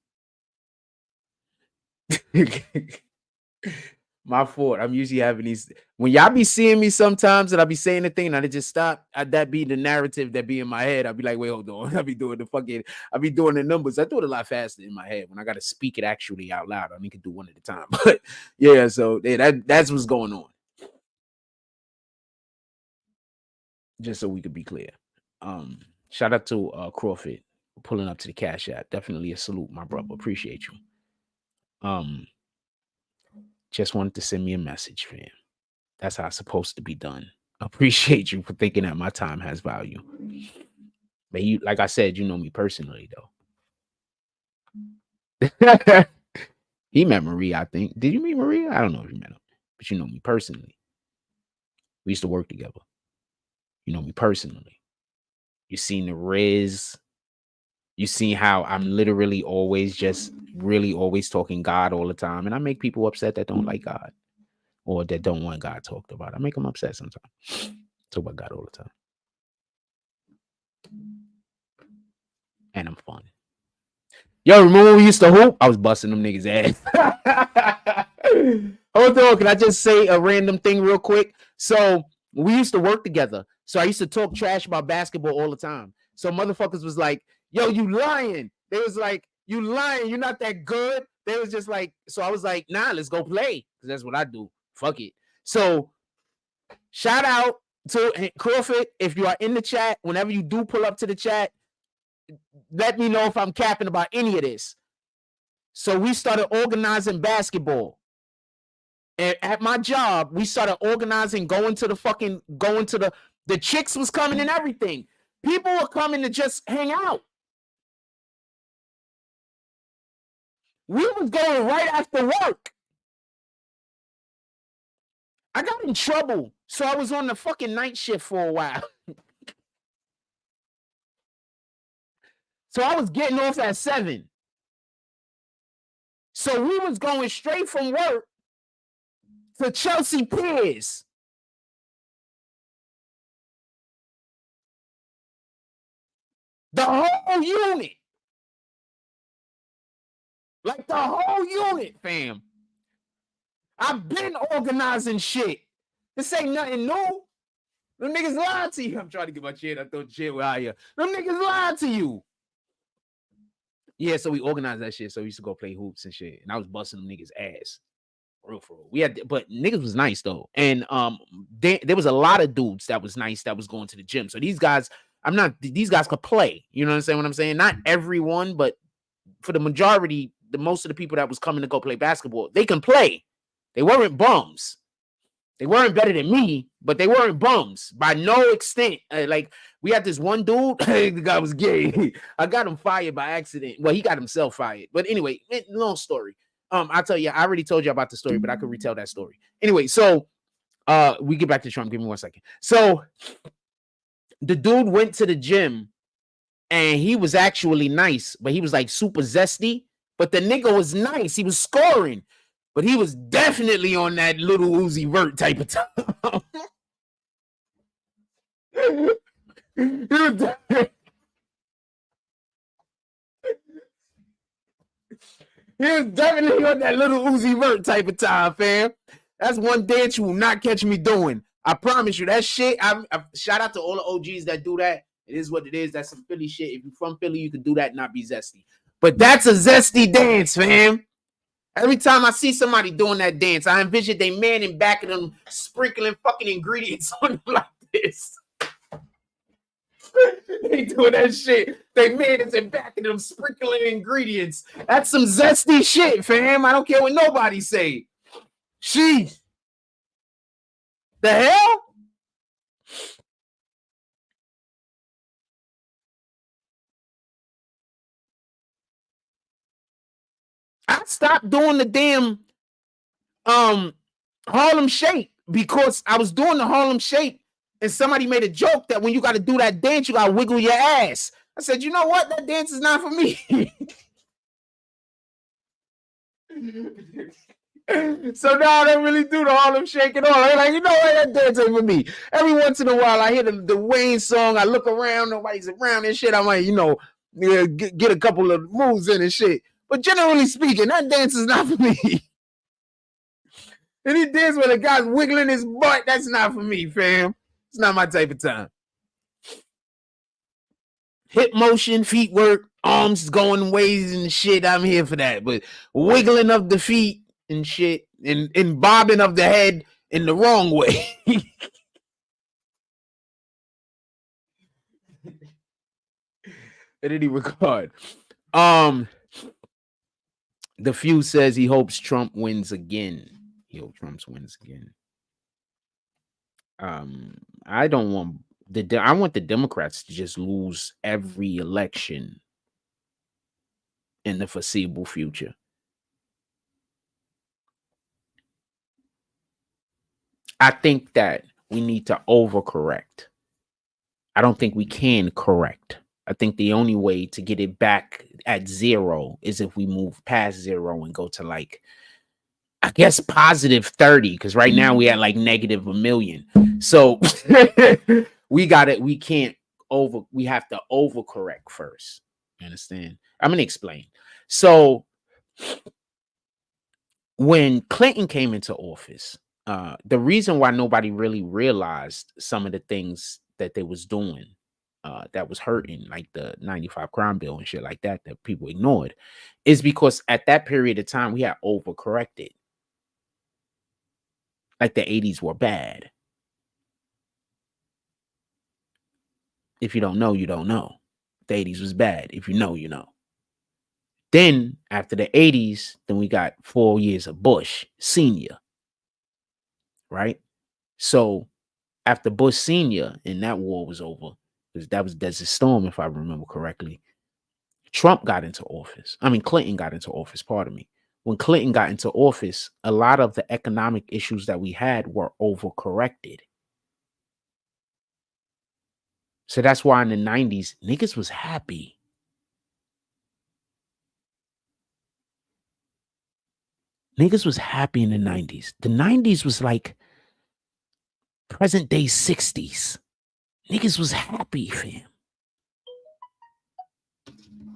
[SPEAKER 1] My fault. I'm usually having these. When y'all be seeing me sometimes and I be saying the thing and I just stop, that be the narrative that be in my head. I'll be like, wait, hold on. I be doing the numbers. I do it a lot faster in my head when I got to speak it actually out loud. I mean, can do one at a time. But yeah, so that's what's going on. Just so we could be clear. Shout out to Crawford for pulling up to the Cash App. Definitely a salute, my brother. Appreciate you. Just wanted to send me a message, fam. That's how it's supposed to be done. Appreciate you for thinking that my time has value. But you, like I said, you know me personally, though. He met Maria, I think. Did you meet Maria? I don't know if you met him, but you know me personally. We used to work together. You know me personally. You seen the Riz. You seen how I'm literally always always talking God all the time. And I make people upset that don't like God or that don't want God talked about. I make them upset sometimes. Talk about God all the time. And I'm fun. Yo, remember when we used to hoop? I was busting them niggas' ass. Hold on, can I just say a random thing real quick? So we used to work together. So I used to talk trash about basketball all the time. So motherfuckers was like, yo, you lying. They was like, you lying. You're not that good. They was just like, so I was like, nah, let's go play. Because that's what I do. Fuck it. So shout out to Crawford. If you are in the chat, whenever you do pull up to the chat, let me know if I'm capping about any of this. So we started organizing basketball. And at my job, we started organizing, going to the chicks was coming and everything. People were coming to just hang out. We was going right after work. I got in trouble. So I was on the fucking night shift for a while. So I was getting off at 7. So we was going straight from work to Chelsea Piers. The whole unit. Like the whole unit, fam. I've been organizing shit. This ain't nothing new. Them niggas lied to you. I'm trying to get my chair. I thought chair was higher. Them niggas lied to you. Yeah, so we organized that shit. So we used to go play hoops and shit. And I was busting them niggas' ass. Real for real. We had, but niggas was nice though. And there was a lot of dudes that was nice that was going to the gym. So these guys, these guys could play. You know what I'm saying? Not everyone, but for the majority, most of the people that was coming to go play basketball, they can play. They weren't bums. They weren't better than me, but they weren't bums by no extent. Like we had this one dude, the guy was gay. I got him fired by accident. Well, he got himself fired. But anyway, long story. I'll tell you, I already told you about the story, but I could retell that story. Anyway, so we get back to Trump. Give me 1 second. So the dude went to the gym and he was actually nice, but he was like super zesty. But the nigga was nice. He was scoring. But he was definitely on that little Uzi Vert type of time. He was definitely on that little Uzi Vert type of time, fam. That's one dance you will not catch me doing. I promise you that shit. I shout out to all the OGs that do that. It is what it is. That's some Philly shit. If you're from Philly, you can do that and not be zesty. But that's a zesty dance, fam. Every time I see somebody doing that dance, I envision they man in back of them sprinkling fucking ingredients on them like this. They doing that shit. They man is in back of them sprinkling ingredients. That's some zesty shit, fam. I don't care what nobody say. Sheesh. The hell? I stopped doing the damn Harlem Shake because I was doing the Harlem Shake and somebody made a joke that when you got to do that dance, you got to wiggle your ass. I said, you know what? That dance is not for me. So now I don't really do the Harlem Shake at all. I'm like, you know what? That dance ain't for me. Every once in a while, I hear the Wayne song. I look around, nobody's around and shit. I might, get a couple of moves in and shit. But generally speaking, that dance is not for me. Any dance where the guy's wiggling his butt, that's not for me, fam. It's not my type of time. Hip motion, feet work, arms going ways and shit, I'm here for that. But wiggling of the feet and shit and bobbing of the head in the wrong way. In any regard. The Few says he hopes Trump wins again. He hopes Trump wins again. I don't want I want the Democrats to just lose every election in the foreseeable future. I think that we need to overcorrect. I don't think we can correct. I think the only way to get it back at zero is if we move past zero and go to like, I guess, positive 30, because right now we at like negative 1 million. So we got it. We have to overcorrect first. You understand? I'm going to explain. So when Clinton came into office, the reason why nobody really realized some of the things that they was doing that was hurting, like the 95 crime bill and shit like that people ignored, is because at that period of time we had overcorrected. Like the 80s were bad. If you don't know, you don't know. The 80s was bad. If you know, you know. Then after the 80s, then we got 4 years of Bush Senior. Right? So after Bush Senior and that war was over, because that was Desert Storm, if I remember correctly, Trump got into office. I mean, Clinton got into office, pardon me. When Clinton got into office, a lot of the economic issues that we had were overcorrected. So that's why in the 90s, niggas was happy. Niggas was happy in the 90s. The 90s was like present day 60s. Niggas was happy, fam.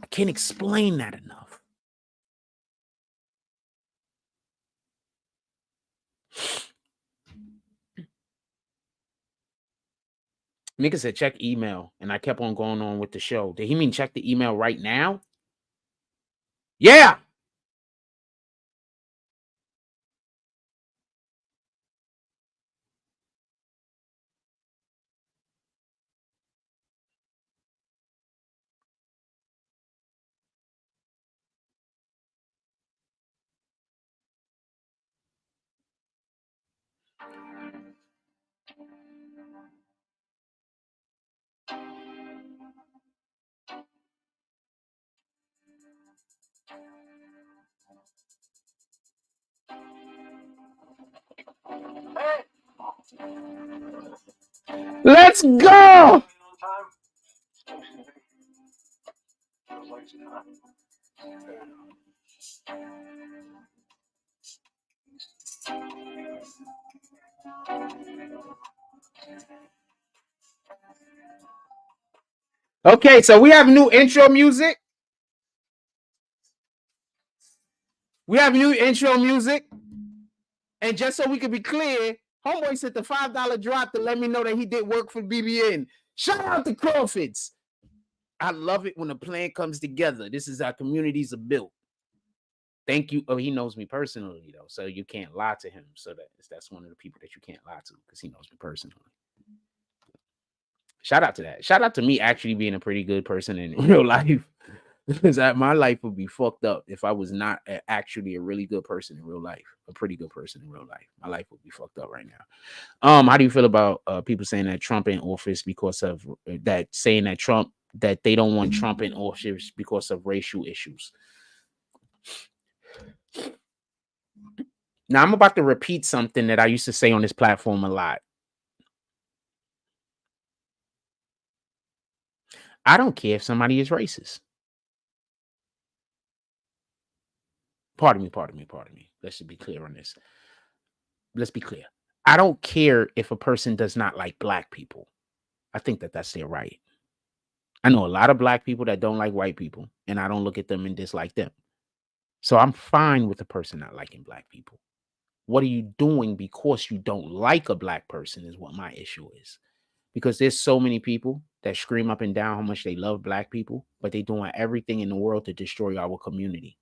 [SPEAKER 1] I can't explain that enough. Nigga said check email, and I kept on going on with the show. Did he mean check the email right now? Yeah. Let's go. Okay, so we have new intro music. We have new intro music. And just so we can be clear, Homeboy sent the $5 drop to let me know that he did work for BBN. Shout out to Crawfords. I love it when a plan comes together. This is how communities are built. Thank you. Oh, he knows me personally, though, so you can't lie to him. So that's one of the people that you can't lie to because he knows me personally. Shout out to that. Shout out to me actually being a pretty good person in real life. Because my life would be fucked up if I was not actually a really good person in real life, a pretty good person in real life. My life would be fucked up right now. How do you feel about people saying that Trump in office because of that, saying that that they don't want Trump in office because of racial issues? Now, I'm about to repeat something that I used to say on this platform a lot. I don't care if somebody is racist. Pardon me. Let's just be clear on this. Let's be clear. I don't care if a person does not like black people. I think that that's their right. I know a lot of black people that don't like white people, and I don't look at them and dislike them. So I'm fine with a person not liking black people. What are you doing because you don't like a black person is what my issue is. Because there's so many people that scream up and down how much they love black people, but they're doing everything in the world to destroy our community.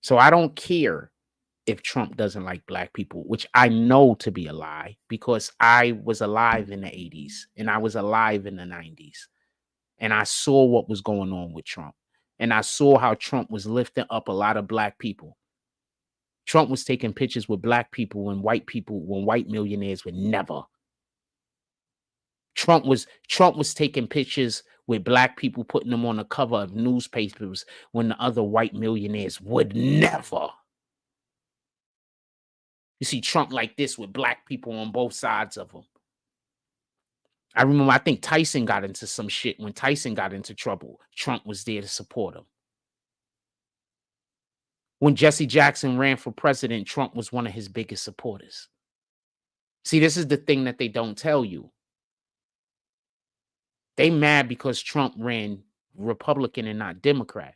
[SPEAKER 1] So I don't care if Trump doesn't like black people, which I know to be a lie because I was alive in the 80s and I was alive in the 90s. And I saw what was going on with Trump. And I saw how Trump was lifting up a lot of black people. Trump was taking pictures with black people, when white millionaires would never. Trump was taking pictures with black people, putting them on the cover of newspapers when the other white millionaires would never. You see Trump like this with black people on both sides of him. I remember, I think Tyson got into some shit. When Tyson got into trouble, Trump was there to support him. When Jesse Jackson ran for president, Trump was one of his biggest supporters. See, this is the thing that they don't tell you. They mad because Trump ran Republican and not Democrat.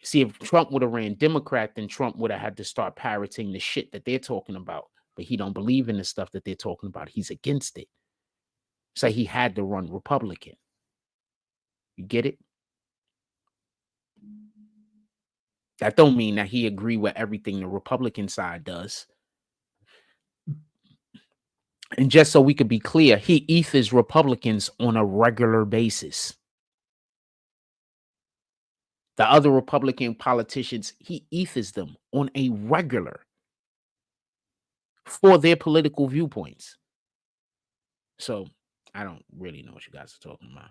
[SPEAKER 1] See, if Trump would have ran Democrat, then Trump would have had to start parroting the shit that they're talking about. But he don't believe in the stuff that they're talking about. He's against it. So he had to run Republican. You get it? That don't mean that he agree with everything the Republican side does. And just so we could be clear, he ethers Republicans on a regular basis. The other Republican politicians, he ethers them on a regular for their political viewpoints. So I don't really know what you guys are talking about.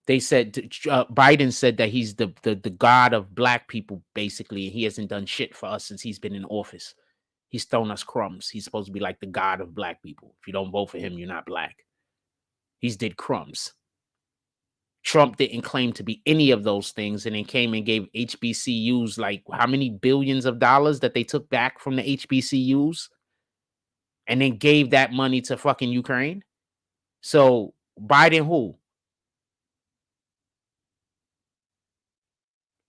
[SPEAKER 1] They said Biden said that he's the god of black people, basically. He hasn't done shit for us since he's been in office. He's thrown us crumbs. He's supposed to be like the god of black people. If you don't vote for him, you're not black. He's did crumbs. Trump didn't claim to be any of those things, and then came and gave HBCUs like how many billions of dollars that they took back from the HBCUs, and then gave that money to fucking Ukraine. So Biden who?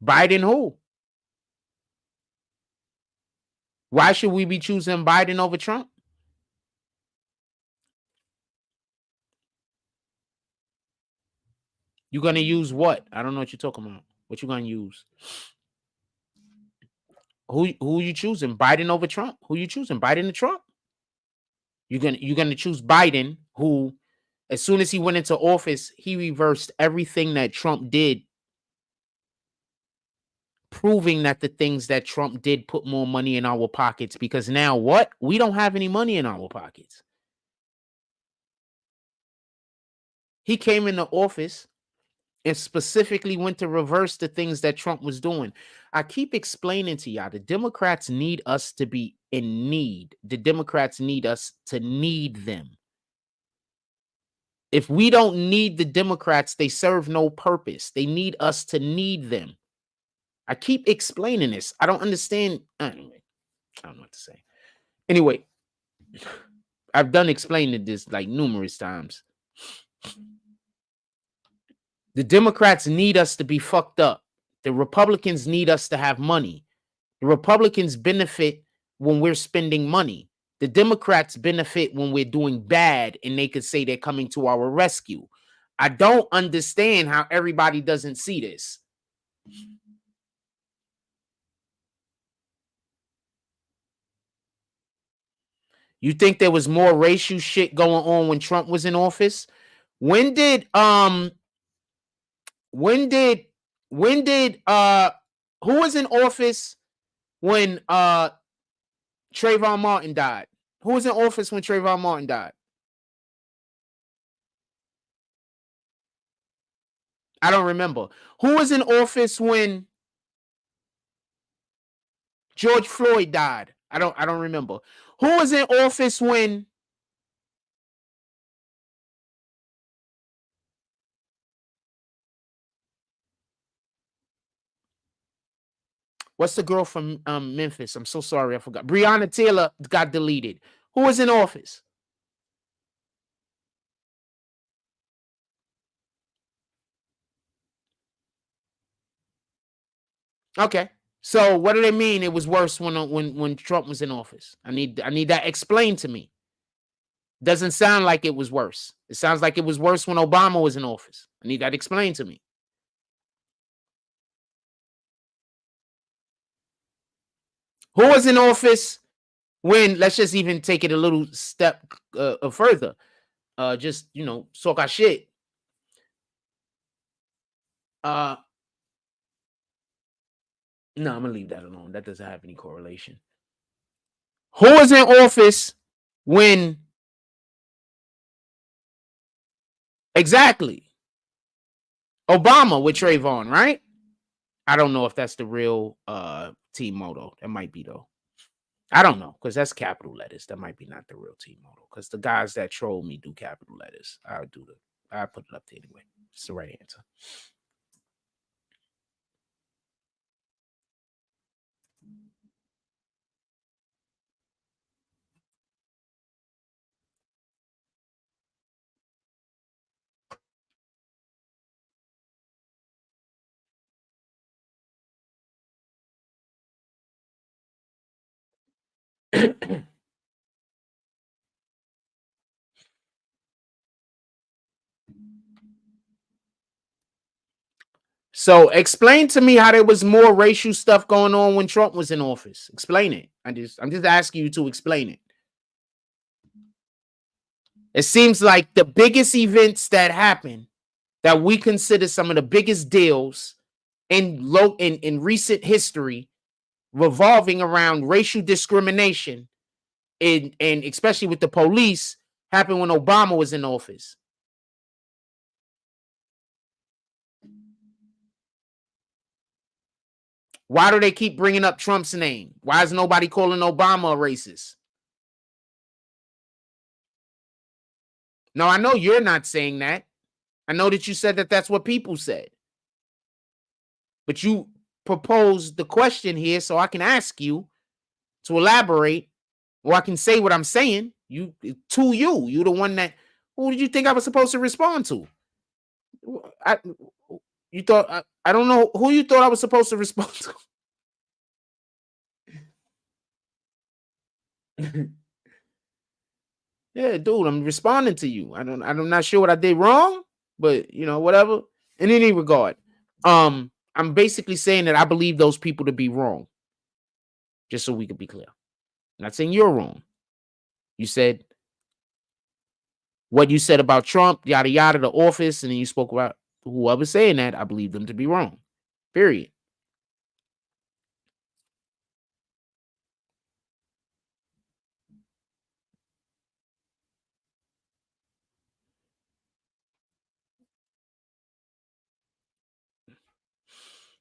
[SPEAKER 1] Biden who? Why should we be choosing Biden over Trump? You're gonna use what? I don't know what you're talking about. What you gonna use? Who you choosing? Biden over Trump? Who you choosing? Biden or Trump? You're gonna choose Biden, who, as soon as he went into office, he reversed everything that Trump did, proving that the things that Trump did put more money in our pockets. Because now what? We don't have any money in our pockets. He came into office and specifically went to reverse the things that Trump was doing. I keep explaining to y'all, the Democrats need us to be in need. The Democrats need us to need them. If we don't need the Democrats, they serve no purpose. They need us to need them. I keep explaining this. I don't understand. Anyway, I don't know what to say. Anyway, I've done explaining this like numerous times. The Democrats need us to be fucked up. The Republicans need us to have money. The Republicans benefit when we're spending money. The Democrats benefit when we're doing bad and they could say they're coming to our rescue. I don't understand how everybody doesn't see this. You think there was more racial shit going on when Trump was in office? When did who was in office when Trayvon Martin died? Who was in office when Trayvon Martin died? I don't remember. Who was in office when George Floyd died? I don't remember. Who was in office when what's the girl from Memphis? I'm so sorry, I forgot. Breonna Taylor got deleted. Who was in office? Okay. So what do they mean it was worse when Trump was in office? I need that explained to me. Doesn't sound like it was worse. It sounds like it was worse when Obama was in office. I need that explained to me. Who was in office when, let's just even take it a little step further. Just, talk our shit. No, I'm gonna leave that alone. That doesn't have any correlation. Who was in office when exactly? Obama with Trayvon, right? I don't know if that's the real team motto. That might be though. I don't know because that's capital letters. That might be not the real team motto because the guys that troll me do capital letters. I put it up there anyway. It's the right answer. So explain to me how there was more racial stuff going on when Trump was in office. Explain it. I'm just asking you to explain it. It seems like the biggest events that happen that we consider some of the biggest deals in recent history revolving around racial discrimination and especially with the police happened when Obama was in office. Why do they keep bringing up Trump's name? Why is nobody calling Obama a racist? No, I know you're not saying that. I know that you said that that's what people said. But you proposed the question here so I can ask you to elaborate or I can say what I'm saying. You're the one that, who did you think I was supposed to respond to? You thought, I don't know who you thought I was supposed to respond to. Yeah, dude, I'm responding to you. I'm not sure what I did wrong, but whatever. In any regard, I'm basically saying that I believe those people to be wrong. Just so we can be clear. I'm not saying you're wrong. You said what you said about Trump, yada yada, the office, and then you spoke about whoever's saying that. I believe them to be wrong. Period.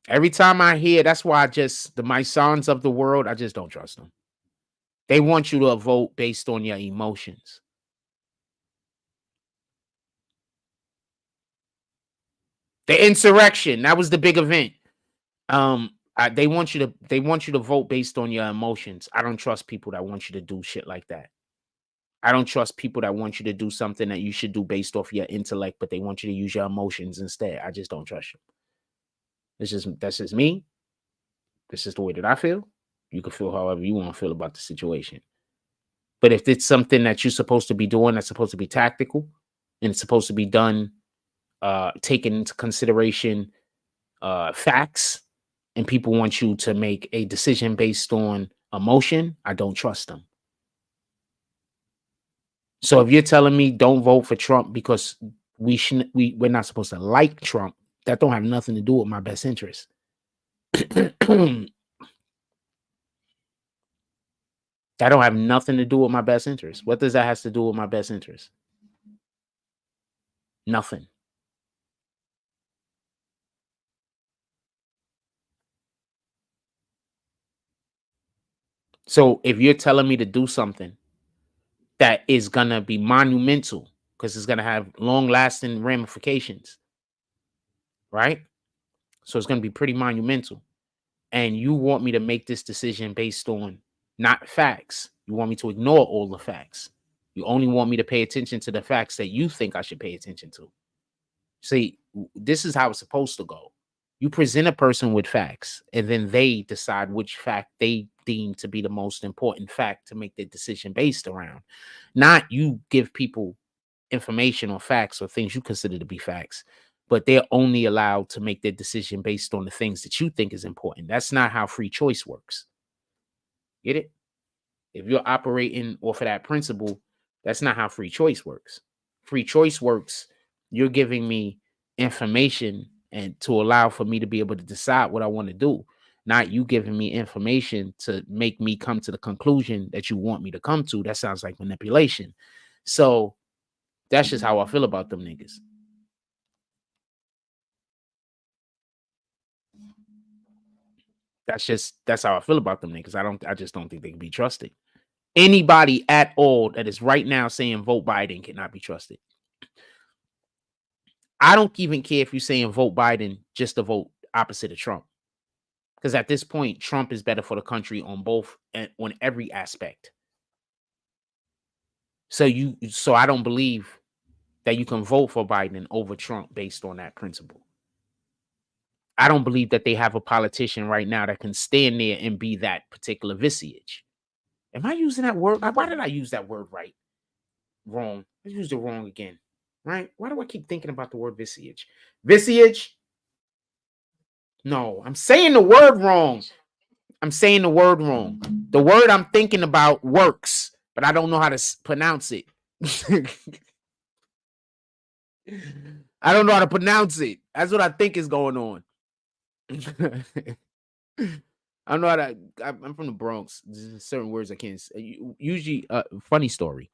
[SPEAKER 1] Every time I hear, that's why the my sons of the world, I just don't trust them. They want you to vote based on your emotions. The insurrection, that was the big event. They want you to vote based on your emotions. I don't trust people that want you to do shit like that. I don't trust people that want you to do something that you should do based off your intellect, but they want you to use your emotions instead. I just don't trust you. That's just me. This is the way that I feel. You can feel however you want to feel about the situation. But if it's something that you're supposed to be doing that's supposed to be tactical and it's supposed to be done taking into consideration facts, and people want you to make a decision based on emotion, I don't trust them. So if you're telling me don't vote for Trump because we're not supposed to like Trump, that don't have nothing to do with my best interest. That don't have nothing to do with my best interest. What does that have to do with my best interest? Nothing. So if you're telling me to do something that is gonna be monumental because it's gonna have long-lasting ramifications, right? So it's gonna be pretty monumental. And you want me to make this decision based on not facts. You want me to ignore all the facts. You only want me to pay attention to the facts that you think I should pay attention to. See, this is how it's supposed to go. You present a person with facts, and then they decide which fact they deem to be the most important fact to make their decision based around. Not you give people information or facts or things you consider to be facts, but they're only allowed to make their decision based on the things that you think is important. That's not how free choice works. Get it? If you're operating off of that principle, that's not how free choice works. Free choice works, you're giving me information and to allow for me to be able to decide what I want to do, not you giving me information to make me come to the conclusion that you want me to come to. That sounds like manipulation. So that's just how I feel about them niggas. That's how I feel about them niggas. I just don't think they can be trusted. Anybody at all that is right now saying vote Biden cannot be trusted. I don't even care if you're saying vote Biden just to vote opposite of Trump. Because at this point, Trump is better for the country on both and on every aspect. So I don't believe that you can vote for Biden over Trump based on that principle. I don't believe that they have a politician right now that can stand there and be that particular visage. Am I using that word? Why did I use that word right? Wrong. I used it wrong again. Right? Why do I keep thinking about the word visage? Visage? No, I'm saying the word wrong. I'm saying the word wrong. The word I'm thinking about works, but I don't know how to pronounce it. I don't know how to pronounce it. That's what I think is going on. I know how to. I'm from the Bronx. There's certain words I can't say. Usually, funny story.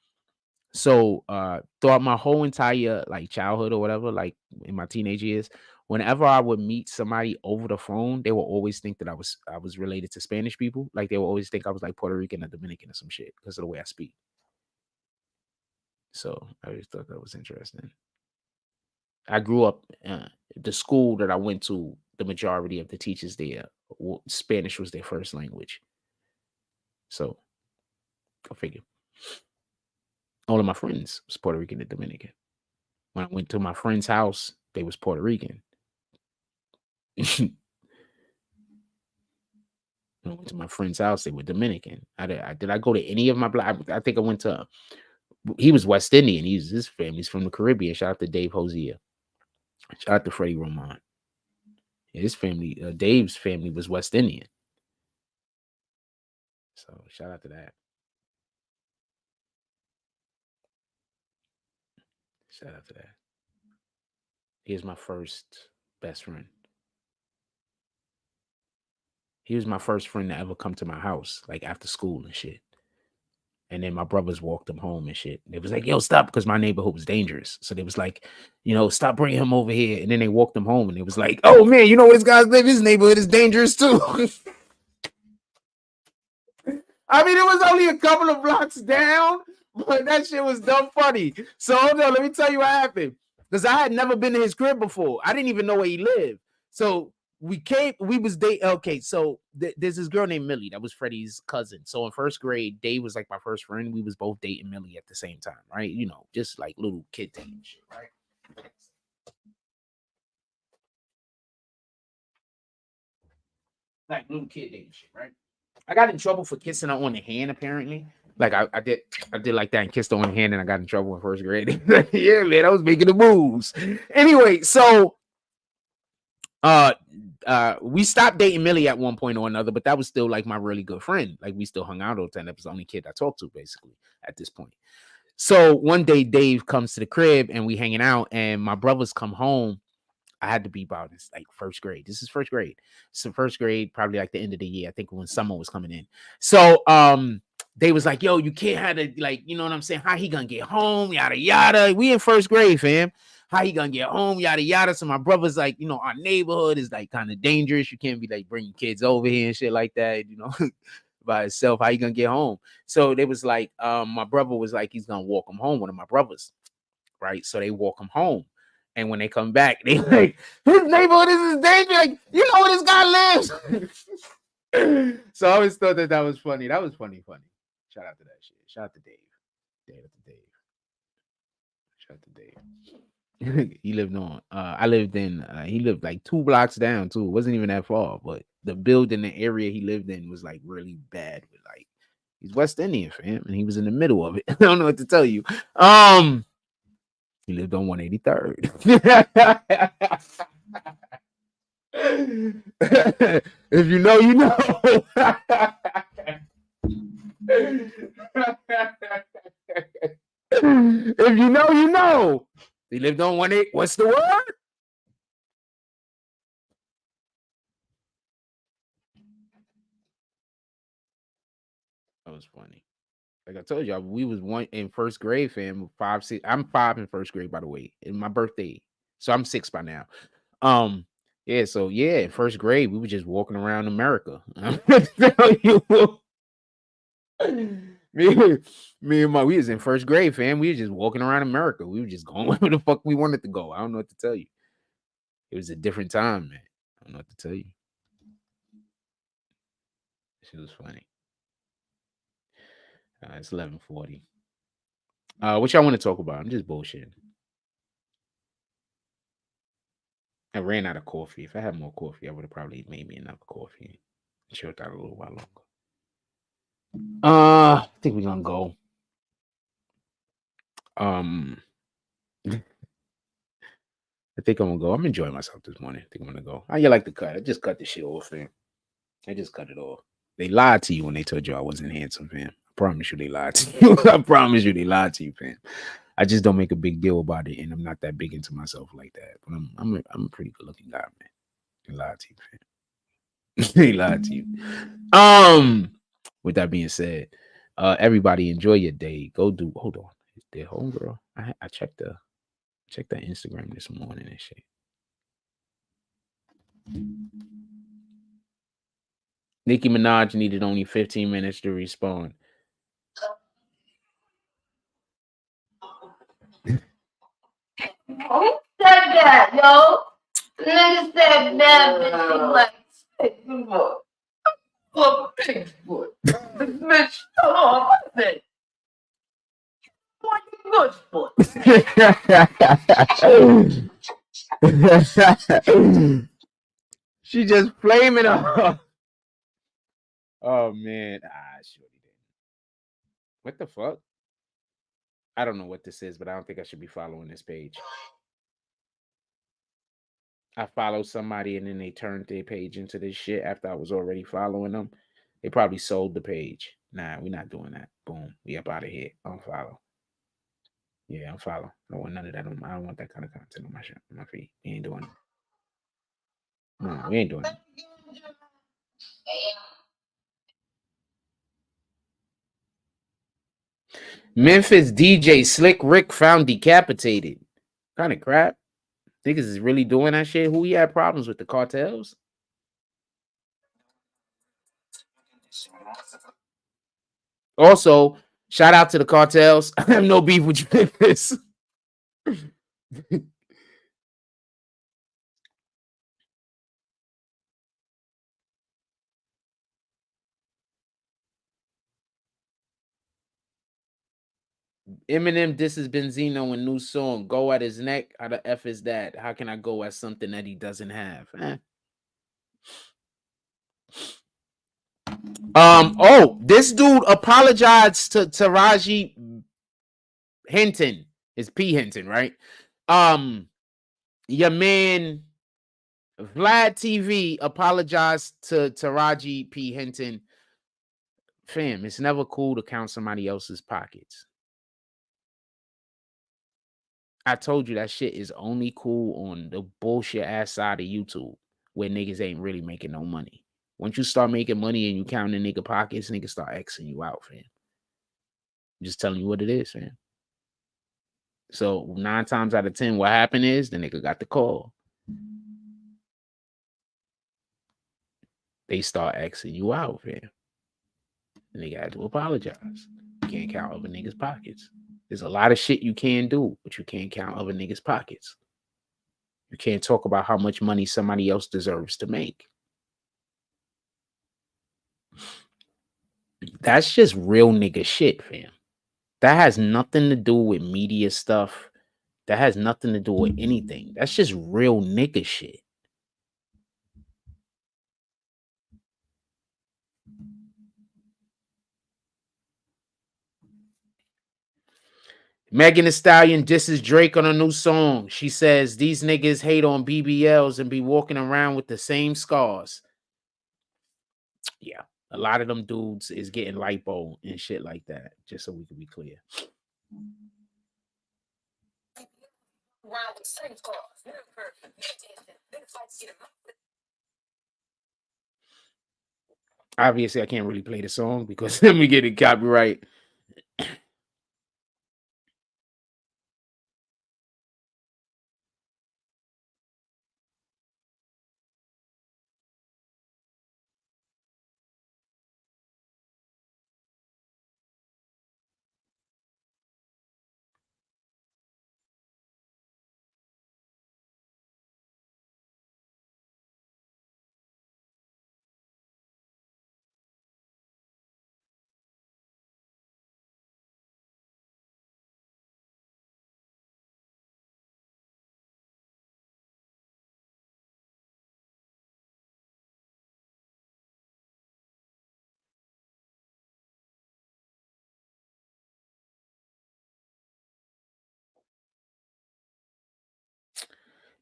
[SPEAKER 1] So, throughout my whole entire like childhood or whatever, like in my teenage years, whenever I would meet somebody over the phone, they would always think that I was related to Spanish people. Like they would always think I was like Puerto Rican or Dominican or some shit because of the way I speak. So I always thought that was interesting. I grew up the school that I went to. The majority of the teachers there, Spanish was their first language. So I figure all of my friends was Puerto Rican and Dominican. When I went to my friend's house, they was Puerto Rican. When I went to my friend's house, they were Dominican. Did I go to any of my black? I think I went to. He was West Indian. His family's from the Caribbean. Shout out to Dave Hosier. Shout out to Freddie Roman. His family, Dave's family, was West Indian. So shout out to that. Shout out to that. Here's my first best friend. He was my first friend to ever come to my house, like after school and shit. And then my brothers walked him home and shit. They was like, yo, stop, because my neighborhood was dangerous. So they was like, stop bringing him over here. And then they walked him home and it was like, oh man, you know where this guy's live? His neighborhood is dangerous too. I mean, it was only a couple of blocks down, but that shit was dumb funny. So hold on, let me tell you what happened. Because I had never been to his crib before. I didn't even know where he lived. So we was dating. Okay, so there's this girl named Millie that was Freddie's cousin. So in first grade, Dave was like my first friend. We was both dating Millie at the same time, right? Just like little kid dating shit, right? Like little kid dating shit, right? I got in trouble for kissing her on the hand, apparently. Like I did like that and kissed her on the hand, and I got in trouble in first grade. Yeah, man, I was making the moves. Anyway, so we stopped dating Millie at one point or another, but that was still like my really good friend. Like we still hung out all the time. That was the only kid I talked to basically at this point. So one day Dave comes to the crib and we hanging out, and my brothers come home. I had to be about this like first grade. This is first grade. So first grade, probably like the end of the year. I think when summer was coming in. So they was like, yo, you can't have to, like, you know what I'm saying? How he gonna get home? Yada yada. We in first grade, fam. How he gonna get home? Yada yada. So my brother's like, our neighborhood is like kind of dangerous. You can't be like bringing kids over here and shit like that, by itself. How you gonna get home? So they was like, my brother was like, he's gonna walk him home. One of my brothers, right? So they walk him home. And when they come back, they like, his neighborhood is dangerous. Like, you know where this guy lives. So I always thought that was funny. That was funny. Shout out to that shit. Shout out to Dave. Shout out to Dave. He lived on. I lived in. He lived like 2 blocks down too. It wasn't even that far, but the building, the area he lived in was like really bad. With like, he's West Indian, fam, and he was in the middle of it. I don't know what to tell you. He lived on 183rd. If you know, you know. If you know, you know. He lived on 18. What's the word? That was funny. Like I told you, we was one in first grade, fam. 5, 6. I'm 5 in first grade, by the way. In my birthday, so I'm 6 by now. Yeah. So yeah, in first grade, we were just walking around America. Tell you, me and we was in first grade, fam. We were just walking around America. We were just going wherever the fuck we wanted to go. I don't know what to tell you. It was a different time, man. I don't know what to tell you. She was funny. It's 11:40. What y'all want to talk about? I'm just bullshitting. I ran out of coffee. If I had more coffee, I would have probably made me another coffee. Chilled out a little while longer. I think we're gonna go. I think I'm gonna go. I'm enjoying myself this morning. I think I'm gonna go. How you like the cut? I just cut the shit off, fam. I just cut it off. They lied to you when they told you I wasn't handsome, fam. I promise you they lied to you. I promise you they lied to you, fam. I just don't make a big deal about it, and I'm not that big into myself like that. But I'm a pretty good looking guy, man. They lied to you, fam. They lied to you. With that being said, everybody enjoy your day. Go do. Hold on, is there homegirl? I checked the Instagram this morning and shit. Nicki Minaj needed only 15 minutes to respond.
[SPEAKER 3] Who said that, yo? Nigga said bad bitch like Bigfoot. Fuck Bigfoot. Bitch, come on, what's it? What you good for?
[SPEAKER 1] She just flaming up. Oh man, shorty did. What the fuck? I don't know what this is, but I don't think I should be following this page. I follow somebody and then they turned their page into this shit after I was already following them. They probably sold the page. Nah, we're not doing that. Boom. We up out of here. Unfollow. Yeah, unfollow. I don't want none of that. I don't want that kind of content on my feed. We ain't doing it. No, we ain't doing it. Memphis DJ Slick Rick found decapitated. Kind of crap. Niggas is really doing that shit. Who he had problems with? The cartels? Also, shout out to the cartels. I have no beef with you niggas. Eminem disses Benzino in new song. Go at his neck. How the F is that? How can I go at something that he doesn't have? Oh, this dude apologized to Taraji Henson. It's P. Henson, right? Your man Vlad TV apologized to Taraji P. Henson. Fam, it's never cool to count somebody else's pockets. I told you that shit is only cool on the bullshit ass side of YouTube where niggas ain't really making no money. Once you start making money and you counting nigga pockets, niggas start Xing you out, fam. I'm just telling you what it is, fam. So 9 times out of 10, what happened is the nigga got the call. They start Xing you out, fam. And they got to apologize. You can't count other niggas' pockets. There's a lot of shit you can do, but you can't count other niggas' pockets. You can't talk about how much money somebody else deserves to make. That's just real nigga shit, fam. That has nothing to do with media stuff. That has nothing to do with anything. That's just real nigga shit. Megan Thee Stallion disses Drake on a new song. She says these niggas hate on BBLs and be walking around with the same scars. Yeah, a lot of them dudes is getting lipo and shit like that, just so we can be clear. Obviously, I can't really play the song because then we get a copyright.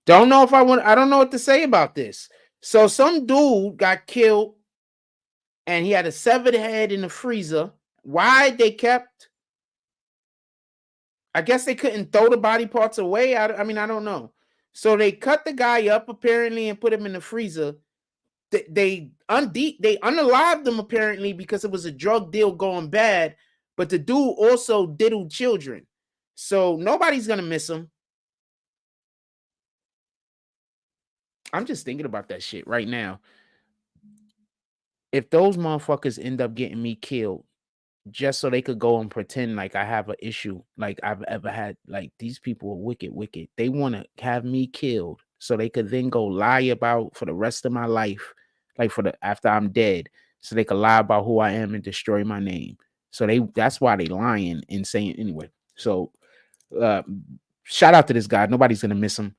[SPEAKER 1] Don't know if I don't know what to say about this. So some dude got killed and he had a severed head in the freezer. Why they kept? I guess they couldn't throw the body parts away. I mean, I don't know. So they cut the guy up apparently and put him in the freezer. They unalived him apparently because it was a drug deal going bad. But the dude also diddled children. So nobody's gonna miss him. I'm just thinking about that shit right now. If those motherfuckers end up getting me killed just so they could go and pretend like I have an issue like I've ever had, like these people are wicked, wicked. They want to have me killed so they could then go lie about for the rest of my life, like after I'm dead, so they could lie about who I am and destroy my name. So that's why they lying and saying anyway. So shout out to this guy. Nobody's gonna miss him.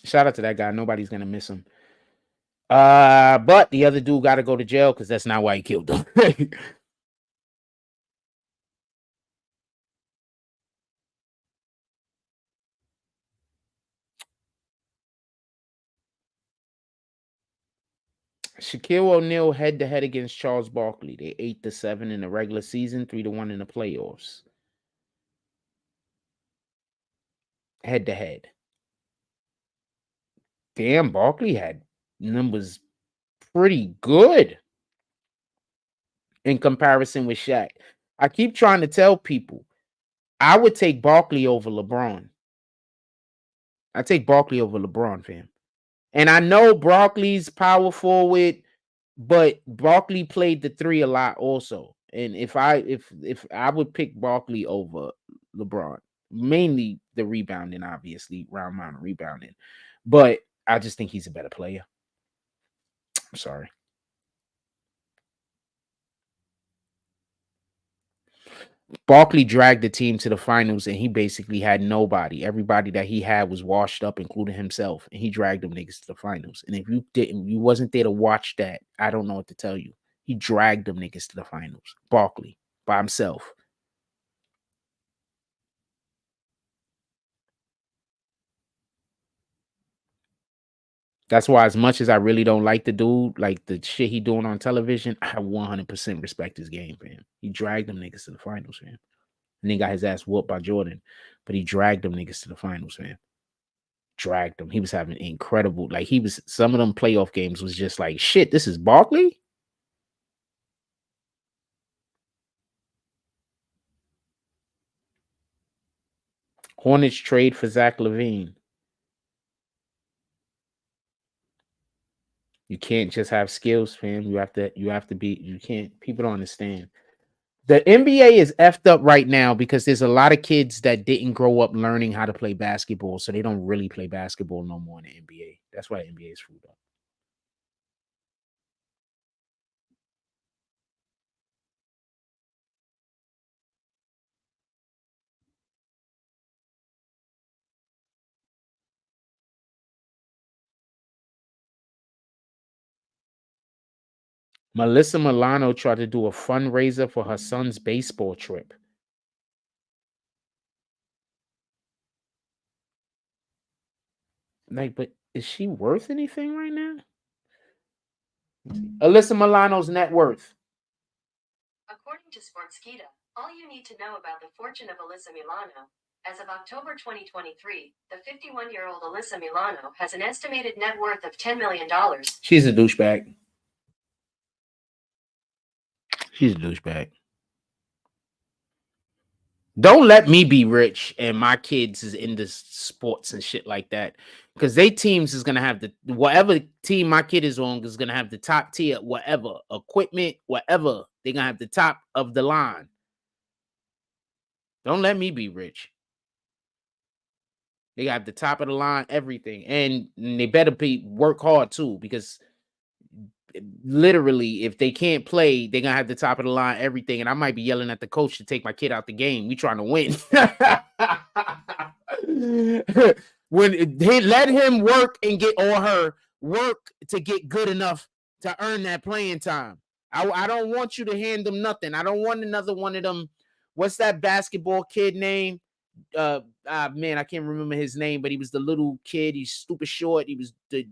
[SPEAKER 1] Shout out to that guy. Nobody's gonna miss him. But the other dude got to go to jail because that's not why he killed him. Shaquille O'Neal head to head against Charles Barkley. They 8-7 in the regular season, 3-1 in the playoffs. Head to head. Damn, Barkley had numbers pretty good in comparison with Shaq. I keep trying to tell people I would take Barkley over LeBron. I take Barkley over LeBron, fam. And I know Barkley's power forward, but Barkley played the 3 a lot also. And if I would pick Barkley over LeBron, mainly the rebounding, obviously, round mountain rebounding. But I just think he's a better player. I'm sorry. Barkley dragged the team to the finals and he basically had nobody. Everybody that he had was washed up, including himself, and he dragged them niggas to the finals. And if you wasn't there to watch that, I don't know what to tell you. He dragged them niggas to the finals. Barkley by himself. That's why, as much as I really don't like the dude, like the shit he doing on television, I 100% respect his game, fam. He dragged them niggas to the finals, fam. And then got his ass whooped by Jordan, but he dragged them niggas to the finals, fam. Dragged them. He was having incredible, like some of them playoff games was just like, shit, this is Barkley? Hornets trade for Zach LaVine. You can't just have skills, fam. You have to be, you can't, people don't understand. The NBA is effed up right now because there's a lot of kids that didn't grow up learning how to play basketball, so they don't really play basketball no more in the NBA. That's why the NBA is screwed up. Melissa Milano tried to do a fundraiser for her son's baseball trip. Like, but is she worth anything right now? Alyssa Milano's net worth.
[SPEAKER 4] According to Sportskeeda, all you need to know about the fortune of Alyssa Milano. As of October 2023, the 51-year-old Alyssa Milano has an estimated net worth of $10 million.
[SPEAKER 1] She's a douchebag. She's a douchebag. Don't let me be rich and my kids is into sports and shit like that. Because they teams is gonna have the whatever team my kid is on is gonna have the top tier, whatever equipment, whatever. They're gonna have the top of the line. Don't let me be rich. They got the top of the line, everything. And they better work hard too, because literally, if they can't play, they're gonna have the top of the line, everything. And I might be yelling at the coach to take my kid out the game. We trying to win. When they let him work and get, or her work to get good enough to earn that playing time. I don't want you to hand them nothing. I don't want another one of them. What's that basketball kid name? Man, I can't remember his name, but he was the little kid. He's super short. He was the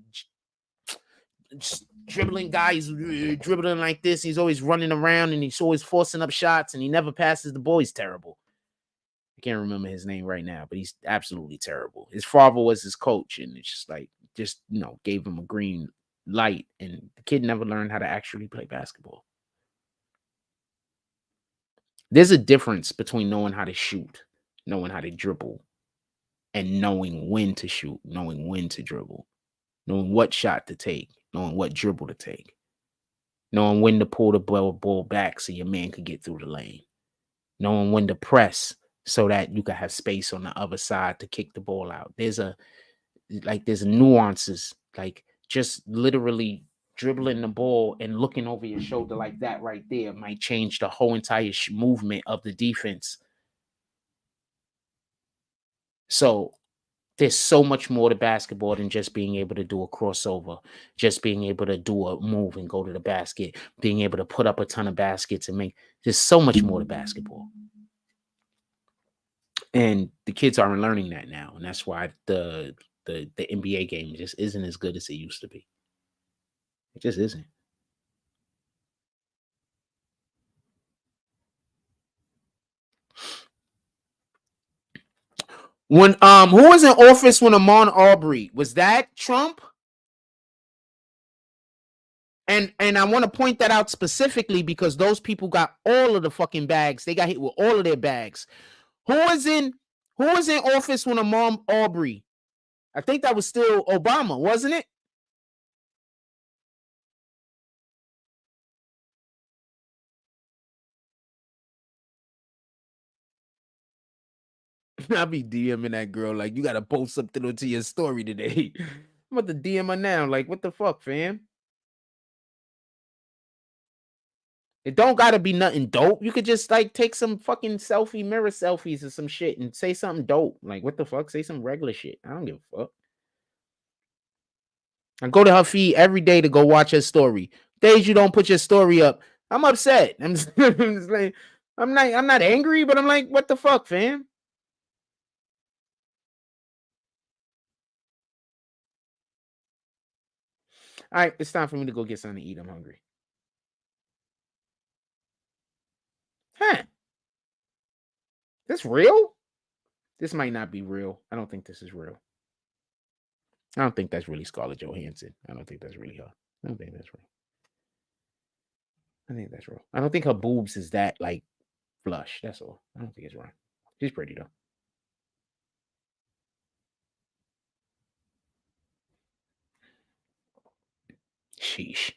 [SPEAKER 1] dribbling guy. He's dribbling like this. He's always running around and he's always forcing up shots and he never passes the ball. He's terrible. I can't remember his name right now, but he's absolutely terrible. His father was his coach, and it's just like, gave him a green light, and the kid never learned how to actually play basketball. There's a difference between knowing how to shoot, knowing how to dribble, and knowing when to shoot, knowing when to dribble, knowing what shot to take, knowing what dribble to take, knowing when to pull the ball back so your man could get through the lane, knowing when to press so that you can have space on the other side to kick the ball out. There's nuances, like just literally dribbling the ball and looking over your shoulder like that right there might change the whole entire movement of the defense. So there's so much more to basketball than just being able to do a crossover, just being able to do a move and go to the basket, being able to put up a ton of baskets and there's so much more to basketball. And the kids aren't learning that now. And that's why the NBA game just isn't as good as it used to be. It just isn't. When who was in office when Ahmaud Arbery? Was that Trump? And I want to point that out specifically because those people got all of the fucking bags. They got hit with all of their bags. Who was in office when Ahmaud Arbery? I think that was still Obama, wasn't it? I'll be DMing that girl like, you got to post something onto your story today. I'm about to DM her now. Like, what the fuck, fam? It don't got to be nothing dope. You could just like take some fucking mirror selfies or some shit and say something dope. Like, what the fuck? Say some regular shit. I don't give a fuck. I go to her feed every day to go watch her story. Days you don't put your story up, I'm upset. I'm just like, I'm not angry, but I'm like, what the fuck, fam? All right, it's time for me to go get something to eat. I'm hungry. Huh? This real? This might not be real. I don't think this is real. I don't think that's really Scarlett Johansson. I don't think that's really her. I don't think that's real. I think that's real. I don't think her boobs is that like flush. That's all. I don't think it's wrong. She's pretty though. Sheesh.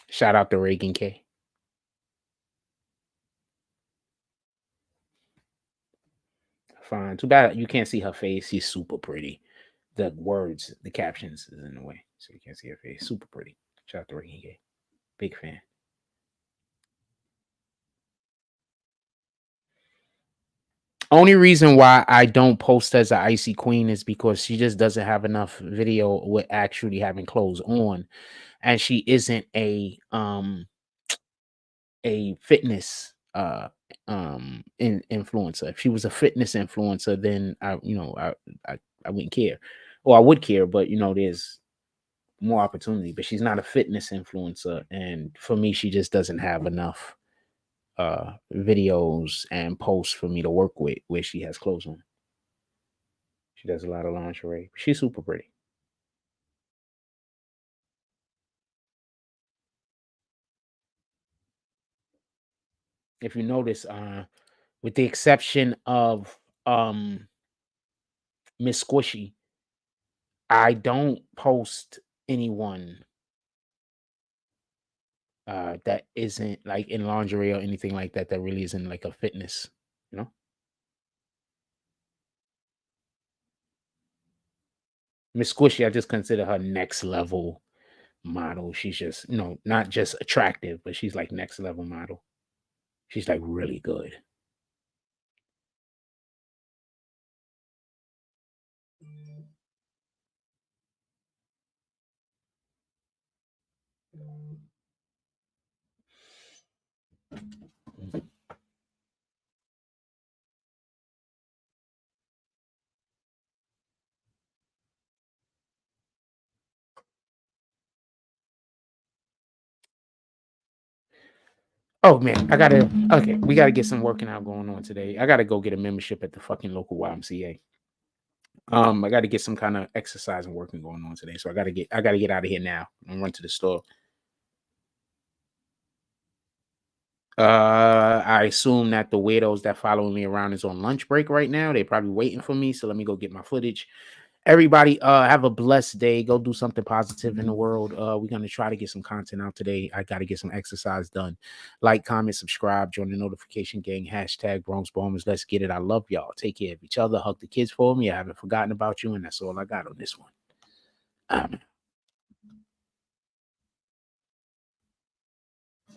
[SPEAKER 1] Shout out to Reagan K. Fine. Too bad you can't see her face. She's super pretty. The words, the captions is in the way. So you can't see her face. Super pretty. Shout out to Reagan K. Big fan. Only reason why I don't post as an icy queen is because she just doesn't have enough video with actually having clothes on, and she isn't a fitness influencer. If she was a fitness influencer, then I wouldn't care, or I would care, but there's more opportunity. But she's not a fitness influencer, and for me, she just doesn't have enough videos and posts for me to work with where she has clothes on. She does a lot of lingerie. She's super pretty. If you notice, with the exception of Miss Squishy, I don't post anyone that isn't like in lingerie or anything like that that really isn't like a fitness, you know. Miss Squishy, I just consider her next level model. She's just, not just attractive, but she's like next level model. She's like really good. Oh man, we gotta get some working out going on today. I gotta go get a membership at the fucking local YMCA. I gotta get some kind of exercise and working going on today. So I gotta get out of here now and run to the store. I assume that the weirdos that follow me around is on lunch break right now. They're probably waiting for me. So let me go get my footage. Everybody, have a blessed day. Go do something positive in the world. We're gonna try to get some content out today. I gotta get some exercise done. Like, comment, subscribe, join the notification gang. # Bronx Bombers. Let's get it. I love y'all. Take care of each other. Hug the kids for me. I haven't forgotten about you, and that's all I got on this one.